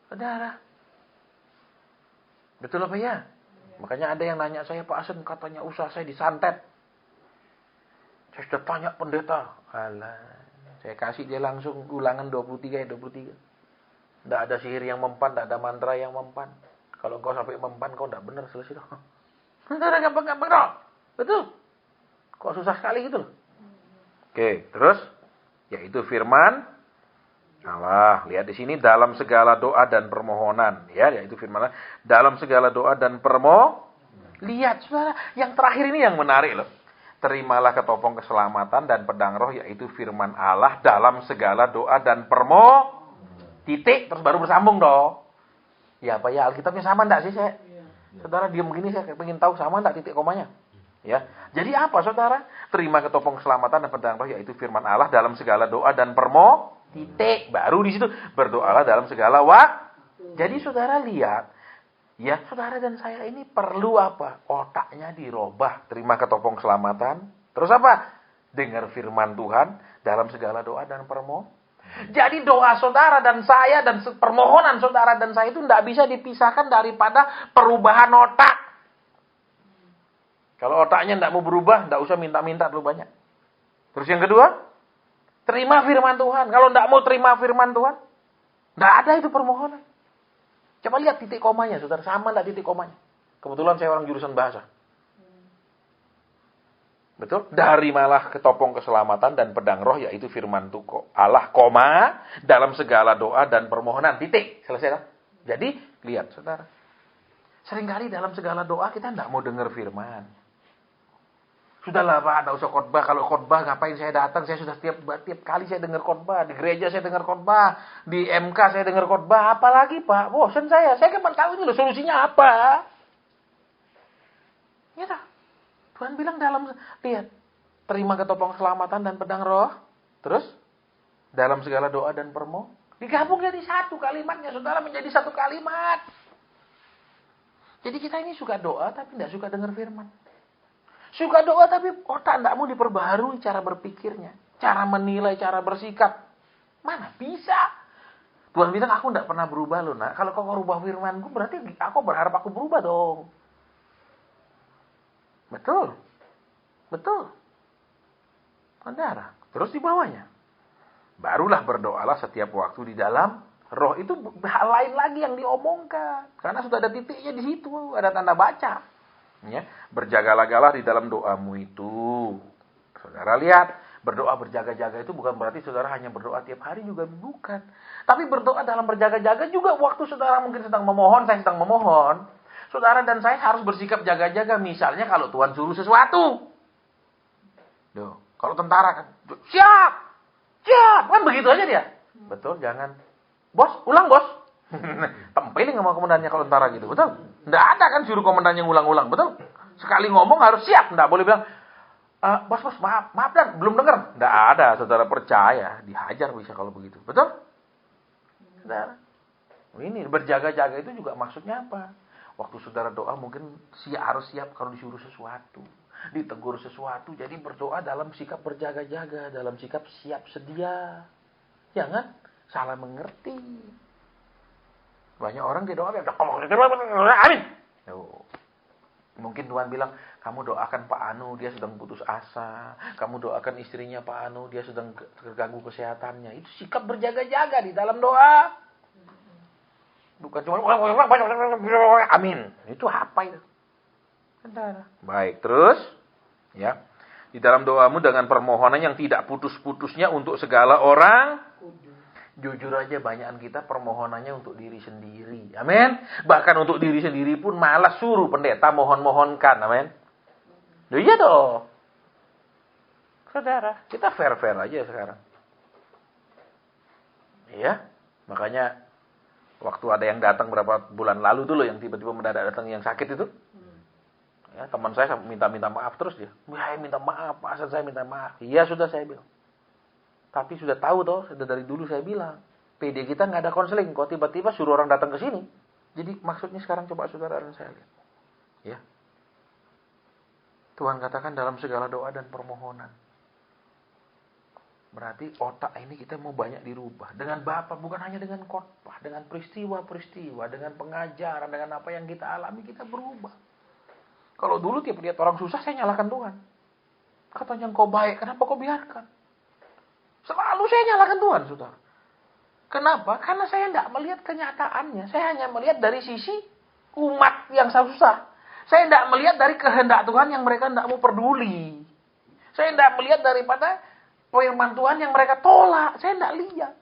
Saudara. Betul apa ya? Makanya ada yang nanya saya, Pak Asen, katanya usaha saya disantet. Saya sudah tanya pendeta. Alah, saya kasih dia langsung ulangan 23 ayat 23. Tidak ada sihir yang mempan, tidak ada mantra yang mempan. Kalau kau sampai mempan, kau tidak benar, selesai dong. Saudara, gampang-gampang dong. Betul. Kok susah sekali gitu loh. Oke, terus yaitu firman Allah. Lihat di sini, dalam segala doa dan permohonan, ya, yaitu firman Allah. Dalam segala doa dan Lihat, saudara, yang terakhir ini yang menarik loh. Terimalah ketopong keselamatan dan pedang roh, yaitu firman Allah dalam segala doa dan titik, terus baru bersambung dong. Ya apa ya, Alkitabnya sama enggak sih saya? Saudara diam begini, saya pengen tahu sama enggak titik komanya? Ya. Jadi apa saudara? Terima ketopong keselamatan dan pedang roh, yaitu firman Allah dalam segala doa dan titik. Baru di situ berdoalah dalam segala waktu. Jadi saudara lihat, ya saudara dan saya ini perlu apa? Otaknya dirubah. Terima ketopong keselamatan. Terus apa? Dengar firman Tuhan dalam segala doa dan Jadi doa saudara dan saya dan permohonan saudara dan saya itu tidak bisa dipisahkan daripada perubahan otak. Kalau otaknya tidak mau berubah, tidak usah minta-minta terlalu banyak. Terus yang kedua, terima firman Tuhan. Kalau tidak mau terima firman Tuhan, tidak ada itu permohonan. Coba lihat titik komanya, saudara. Sama tidak titik komanya? Kebetulan saya orang jurusan bahasa. Betul? Dari malah ketopong keselamatan dan pedang roh, yaitu firman Allah, dalam segala doa dan permohonan. Titik. Selesai kan? Jadi, lihat saudara. Seringkali dalam segala doa kita tidak mau dengar firman. Sudahlah Pak, tidak usah khotbah. Kalau khotbah ngapain saya datang? Saya sudah tiap kali saya dengar khotbah. Di gereja saya dengar khotbah. Di MK saya dengar khotbah. Apalagi Pak? Bosan saya. Saya kan tahu ini loh solusinya apa. Ya tak? Tuhan bilang lihat, terima ketopong keselamatan dan pedang roh. Terus, dalam segala doa dan digabung jadi satu kalimatnya, saudara, menjadi satu kalimat. Jadi kita ini suka doa, tapi tidak suka dengar firman. Suka doa, tapi otak tidak mau diperbaharui cara berpikirnya. Cara menilai, cara bersikap. Mana bisa? Tuhan bilang, aku tidak pernah berubah loh, nak. Kalau kau merubah firmanku, berarti aku berharap aku berubah dong. Betul. Betul. Saudara. Terus di bawahnya. Barulah berdoalah setiap waktu di dalam roh. Itu hal lain lagi yang diomongkan. Karena sudah ada titiknya di situ. Ada tanda baca. Ya. Berjaga-jagalah di dalam doamu itu. Saudara lihat. Berdoa berjaga-jaga itu bukan berarti saudara hanya berdoa tiap hari, juga bukan. Tapi berdoa dalam berjaga-jaga juga waktu saudara mungkin sedang memohon, saya sedang memohon. Saudara dan saya harus bersikap jaga-jaga. Misalnya kalau Tuhan suruh sesuatu. Duh, kalau tentara kan, siap. Kan begitu aja dia. Betul, jangan. Bos, ulang bos. Tempelin sama komandannya kalau tentara gitu, betul? Nggak ada kan suruh komandannya ngulang-ulang, betul? Sekali ngomong harus siap. Nggak boleh bilang, bos, maaf dan belum dengar. Nggak ada, saudara percaya. Dihajar bisa kalau begitu, betul? Saudara. Ini berjaga-jaga itu juga maksudnya apa? Waktu saudara doa mungkin harus siap kalau disuruh sesuatu. Ditegur sesuatu. Jadi berdoa dalam sikap berjaga-jaga. Dalam sikap siap sedia. Jangan salah mengerti. Banyak orang dia doa, amin. Mungkin Tuhan bilang, kamu doakan Pak Anu, dia sedang putus asa. Kamu doakan istrinya Pak Anu, dia sedang terganggu kesehatannya. Itu sikap berjaga-jaga di dalam doa. Bukan cuma amin. Itu apa itu? Baik, terus ya. Di dalam doamu dengan permohonan yang tidak putus-putusnya untuk segala orang. Jujur aja banyakan kita permohonannya untuk diri sendiri. Amin. Bahkan untuk diri sendiri pun malas suruh pendeta mohon-mohonkan. Amin. Iya dong. Saudara, kita fair-fair aja sekarang. Iya. Makanya waktu ada yang datang berapa bulan lalu dulu yang tiba-tiba mendadak datang yang sakit itu. Ya, teman saya minta maaf terus dia. Wah, minta maaf, Pak Hasan, saya minta maaf. Iya, sudah saya bilang. Tapi sudah tahu toh, sudah dari dulu saya bilang. PD kita nggak ada konseling, kok tiba-tiba suruh orang datang ke sini. Jadi maksudnya sekarang coba saudara dan saya lihat. Ya. Tuhan katakan dalam segala doa dan permohonan. Berarti otak ini kita mau banyak dirubah. Dengan Bapa, bukan hanya dengan khotbah, dengan peristiwa-peristiwa, dengan pengajaran, dengan apa yang kita alami, kita berubah. Kalau dulu tiap lihat orang susah, saya nyalakan Tuhan. Katanya engkau baik, kenapa kau biarkan? Selalu saya nyalakan Tuhan, saudara. Kenapa? Karena saya tidak melihat kenyataannya. Saya hanya melihat dari sisi umat yang susah. Saya tidak melihat dari kehendak Tuhan yang mereka tidak mau peduli. Saya tidak melihat daripada firman Tuhan yang mereka tolak. Saya tidak lihat.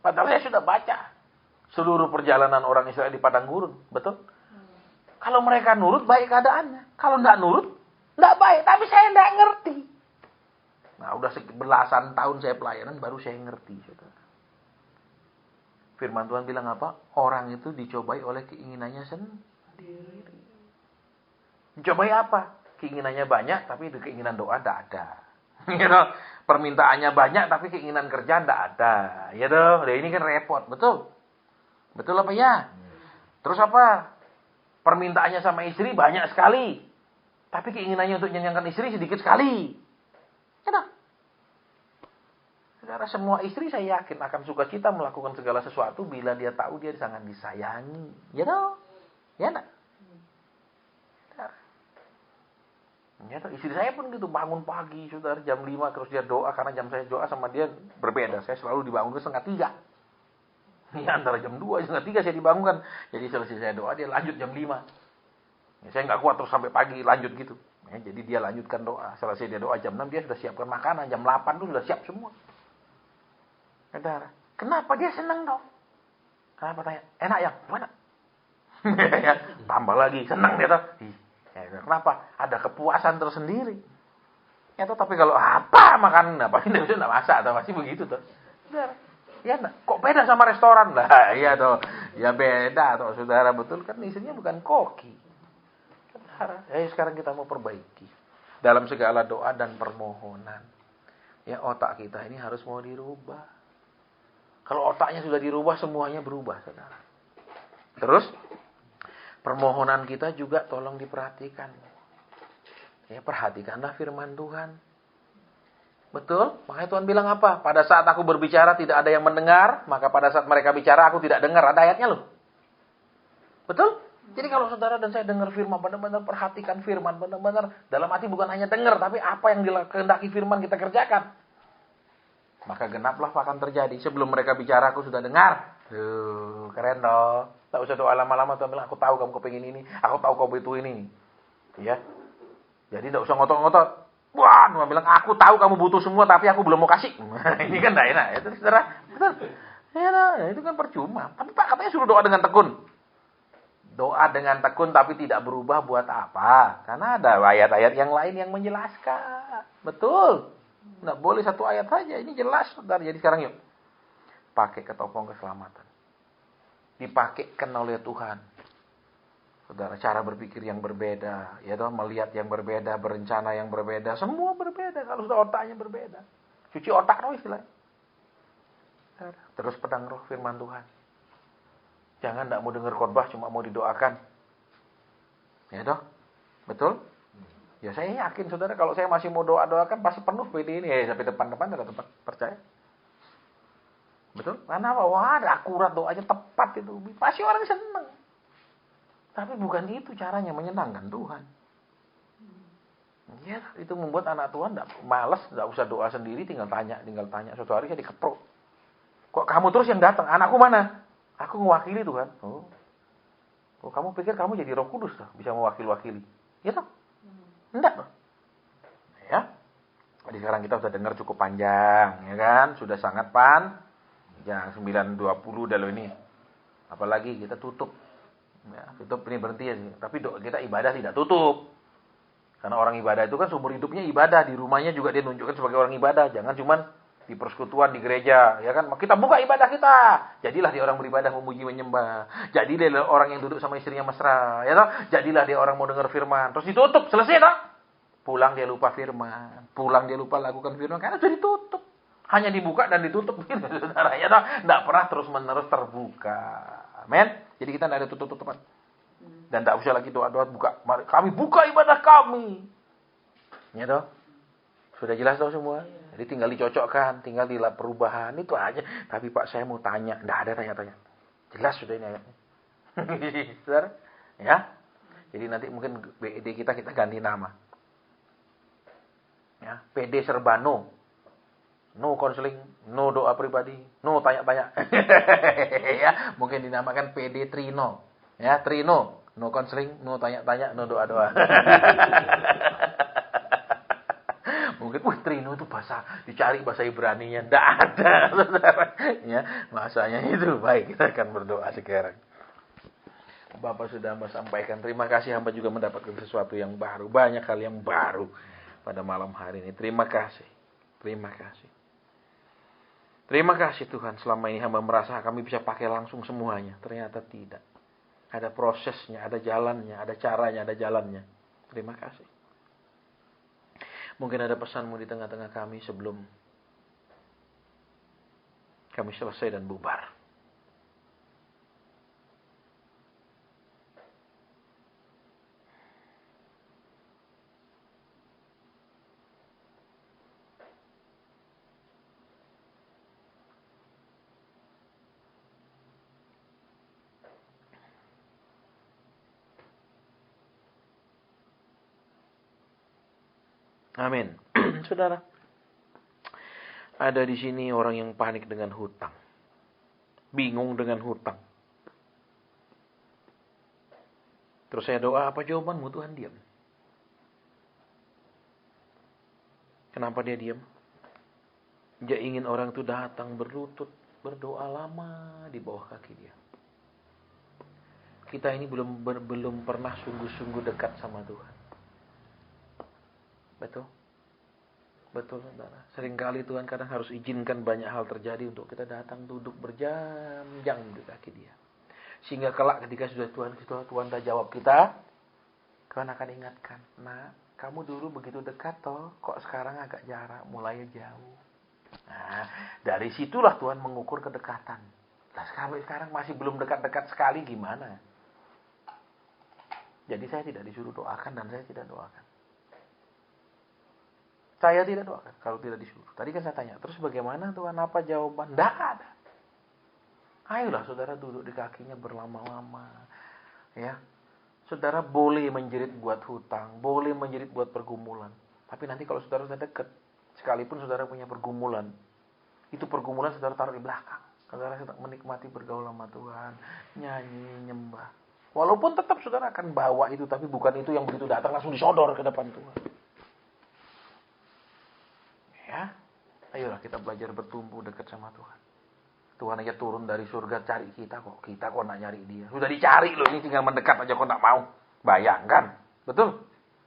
Padahal saya sudah baca seluruh perjalanan orang Israel di padang gurun. Betul? Kalau mereka nurut, baik keadaannya. Kalau tidak nurut, tidak baik. Tapi saya tidak ngerti. Nah, udah belasan tahun saya pelayanan, baru saya ngerti. Saudara. Firman Tuhan bilang apa? Orang itu dicobai oleh keinginannya sendiri. Dicobai apa? Keinginannya banyak, tapi keinginan doa tidak ada. Permintaannya banyak, tapi keinginan kerja tidak ada. Ya dong, ini kan repot. Betul? Betul apa ya? Terus apa? Permintaannya sama istri banyak sekali. Tapi keinginannya untuk menyenangkan istri sedikit sekali. Saudara, semua istri saya yakin akan sukacita melakukan segala sesuatu bila dia tahu dia sangat disayangi. Ya toh? Ya enggak? Ya toh, istri saya pun gitu, bangun pagi, saudara, jam 5 terus dia doa, karena jam saya doa sama dia berbeda. Saya selalu dibangun ke 2:30. Ya, antara jam 2 jam 3 saya dibangunkan. Jadi selesai saya doa, dia lanjut jam 5. Ya, saya nggak kuat terus sampai pagi lanjut gitu. Ya, jadi dia lanjutkan doa. Selesai dia doa jam 6, dia sudah siapkan makanan. Jam 8 tuh sudah siap semua. Saudara, kenapa dia senang dong? Kenapa tanya? Enak ya? Mana? Ya, tambah lagi, senang dia tuh. Ya, kenapa? Ada kepuasan tersendiri. Ya tuh, tapi kalau apa makan, apa ini bisa enggak masak atau masih begitu tuh. Saudara, ya enggak? Kok beda sama restoran? Lah, iya tuh. Ya beda tuh, saudara, betul kan istrinya bukan koki. Saudara, sekarang kita mau perbaiki dalam segala doa dan permohonan. Ya, otak kita ini harus mau dirubah. Kalau otaknya sudah dirubah, semuanya berubah, saudara. Terus, permohonan kita juga tolong diperhatikan. Ya, perhatikanlah firman Tuhan. Betul? Makanya Tuhan bilang apa? Pada saat aku berbicara tidak ada yang mendengar, maka pada saat mereka bicara aku tidak dengar. Ada ayatnya loh. Betul? Jadi kalau saudara dan saya dengar firman, benar-benar perhatikan firman, benar-benar dalam hati bukan hanya dengar, tapi apa yang dikehendaki firman kita kerjakan. Maka genaplah akan terjadi. Sebelum mereka bicara, aku sudah dengar. Keren dong. Tak usah doa lama-lama. Tuhan bilang, aku tahu kamu kepingin ini. Aku tahu kamu butuh ini. Ya. Jadi tak usah ngotot-ngotot. Wah, Tuhan bilang, aku tahu kamu butuh semua, tapi aku belum mau kasih. Ini kan tidak enak. Itu saudara. Betul. Ya, itu kan percuma. Tapi Pak, katanya suruh doa dengan tekun. Doa dengan tekun, tapi tidak berubah buat apa? Karena ada ayat-ayat yang lain yang menjelaskan. Betul. Nggak boleh satu ayat saja. Ini jelas, saudara. Jadi sekarang yuk. Pakai ketopong keselamatan. Dipakaikan oleh Tuhan. Saudara, cara berpikir yang berbeda. Ya toh, melihat yang berbeda. Berencana yang berbeda. Semua berbeda. Kalau sudah otaknya berbeda. Cuci otak roh istilahnya. Terus pedang roh firman Tuhan. Jangan nggak mau dengar khotbah, cuma mau didoakan. Ya toh? Betul? Ya saya yakin saudara kalau saya masih mau doa-doakan pasti penuh PD ini. Sampai depan-depan ada tempat percaya. Betul? Karena apa? Wah, ada akurat doanya tepat itu. Pasti orang senang. Tapi bukan itu caranya menyenangkan Tuhan. Ya, itu membuat anak Tuhan malas, enggak usah doa sendiri, tinggal tanya. Suatu hari saya dikeprok. Kok kamu terus yang datang? Anakku mana? Aku mewakili Tuhan. Oh, kamu pikir kamu jadi Roh Kudus tuh, bisa mewakili-wakili? Ya toh? Enggak toh? Ya. Jadi sekarang kita sudah dengar cukup panjang, ya kan? Sudah sangat panjang. 9:20 dah loh ini. Apalagi kita tutup. Ya, tutup ini berhenti ya. Tapi kita ibadah tidak tutup. Karena orang ibadah itu kan seumur hidupnya ibadah. Di rumahnya juga dia nunjukkan sebagai orang ibadah. Jangan cuman di persekutuan, di gereja. Ya kan? Kita buka ibadah kita. Jadilah dia orang beribadah, memuji, menyembah. Jadilah dia orang yang duduk sama istrinya mesra. Ya toh? Jadilah dia orang mau dengar firman. Terus ditutup. Selesai toh? Pulang dia lupa firman. Pulang dia lupa lakukan firman. Karena sudah ditutup. Hanya dibuka dan ditutup. Saudara. Ya toh? Tidak pernah terus-menerus terbuka. Amen. Jadi kita tidak ada tutup-tutupan. Dan tidak usah lagi doa-doa buka. Mari kami buka ibadah kami. Ya toh? Sudah jelas toh semua? Jadi tinggal dicocokkan, tinggal perubahan. Itu aja. Tapi Pak saya mau tanya. Tidak ada tanya-tanya. Jelas sudah ini ayatnya. Saudara? Ya? Jadi nanti mungkin BED kita ganti nama. Ya, PD serba no. No counseling, no doa pribadi, no tanya-tanya. Ya, mungkin dinamakan PD Trino. Ya, Trino, no counseling, no tanya-tanya, no doa-doa. Mungkin Trino itu dicari bahasa Ibraninya, enggak ada, Saudara. Ya, bahasanya itu. Baik, kita akan berdoa sekarang. Bapak sudah hamba sampaikan, terima kasih hamba juga mendapatkan sesuatu yang baru, banyak hal yang baru pada malam hari ini. Terima kasih. Terima kasih. Terima kasih Tuhan, selama ini hamba merasa kami bisa pakai langsung semuanya. Ternyata tidak. Ada prosesnya, ada jalannya, ada caranya, ada jalannya. Terima kasih. Mungkin ada pesanmu di tengah-tengah kami sebelum kami selesai dan bubar. Amin. Saudara, ada di sini orang yang panik dengan hutang. Bingung dengan hutang. Terus saya doa, apa jawabanmu? Tuhan diam. Kenapa dia diam? Dia ingin orang itu datang berlutut, berdoa lama di bawah kaki dia. Kita ini belum pernah sungguh-sungguh dekat sama Tuhan. Betul? Betul, saudara. Seringkali Tuhan kadang harus izinkan banyak hal terjadi untuk kita datang duduk berjam-jam di kaki dia. Sehingga kelak ketika sudah Tuhan tak jawab kita, Tuhan akan ingatkan, nah, kamu dulu begitu dekat toh, kok sekarang agak jarak, mulai jauh. Nah, dari situlah Tuhan mengukur kedekatan. Nah, sekarang masih belum dekat-dekat sekali, gimana? Jadi saya tidak disuruh doakan dan saya tidak doakan. Saya tidak doakan kalau tidak disuruh. Tadi kan saya tanya, terus bagaimana Tuhan, apa jawaban? Tidak ada. Ayolah saudara duduk di kakinya berlama-lama. Ya, saudara boleh menjerit buat hutang, boleh menjerit buat pergumulan. Tapi nanti kalau saudara sudah dekat, sekalipun saudara punya pergumulan, itu pergumulan saudara taruh di belakang. Saudara sedang menikmati bergaul sama Tuhan, nyanyi, nyembah. Walaupun tetap saudara akan bawa itu, tapi bukan itu yang begitu datang langsung disodor ke depan Tuhan. Ya, ayolah kita belajar bertumbuh dekat sama Tuhan. Tuhan aja turun dari surga cari kita kok. Kita kok nak nyari dia. Sudah dicari loh, ini tinggal mendekat aja kok nak mau. Bayangkan. Betul?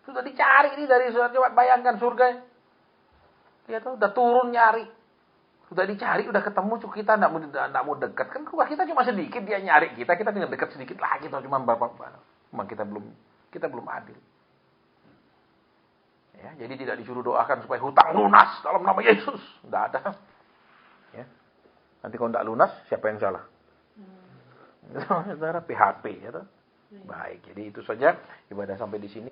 Sudah dicari ini dari surga. Coba bayangkan surga. Ya tuh, udah turun nyari. Sudah dicari, udah ketemu, cuma kita enggak mau dekat. Kan rumah kita cuma sedikit, dia nyari kita tinggal dekat sedikit lagi tuh, cuma memang kita belum adil. Ya, jadi tidak disuruh doakan supaya hutang lunas dalam nama Yesus. Tidak ada. Ya. Nanti kalau tidak lunas, siapa yang salah? Saudara PHP. Ya, baik, jadi itu saja ibadah sampai di sini.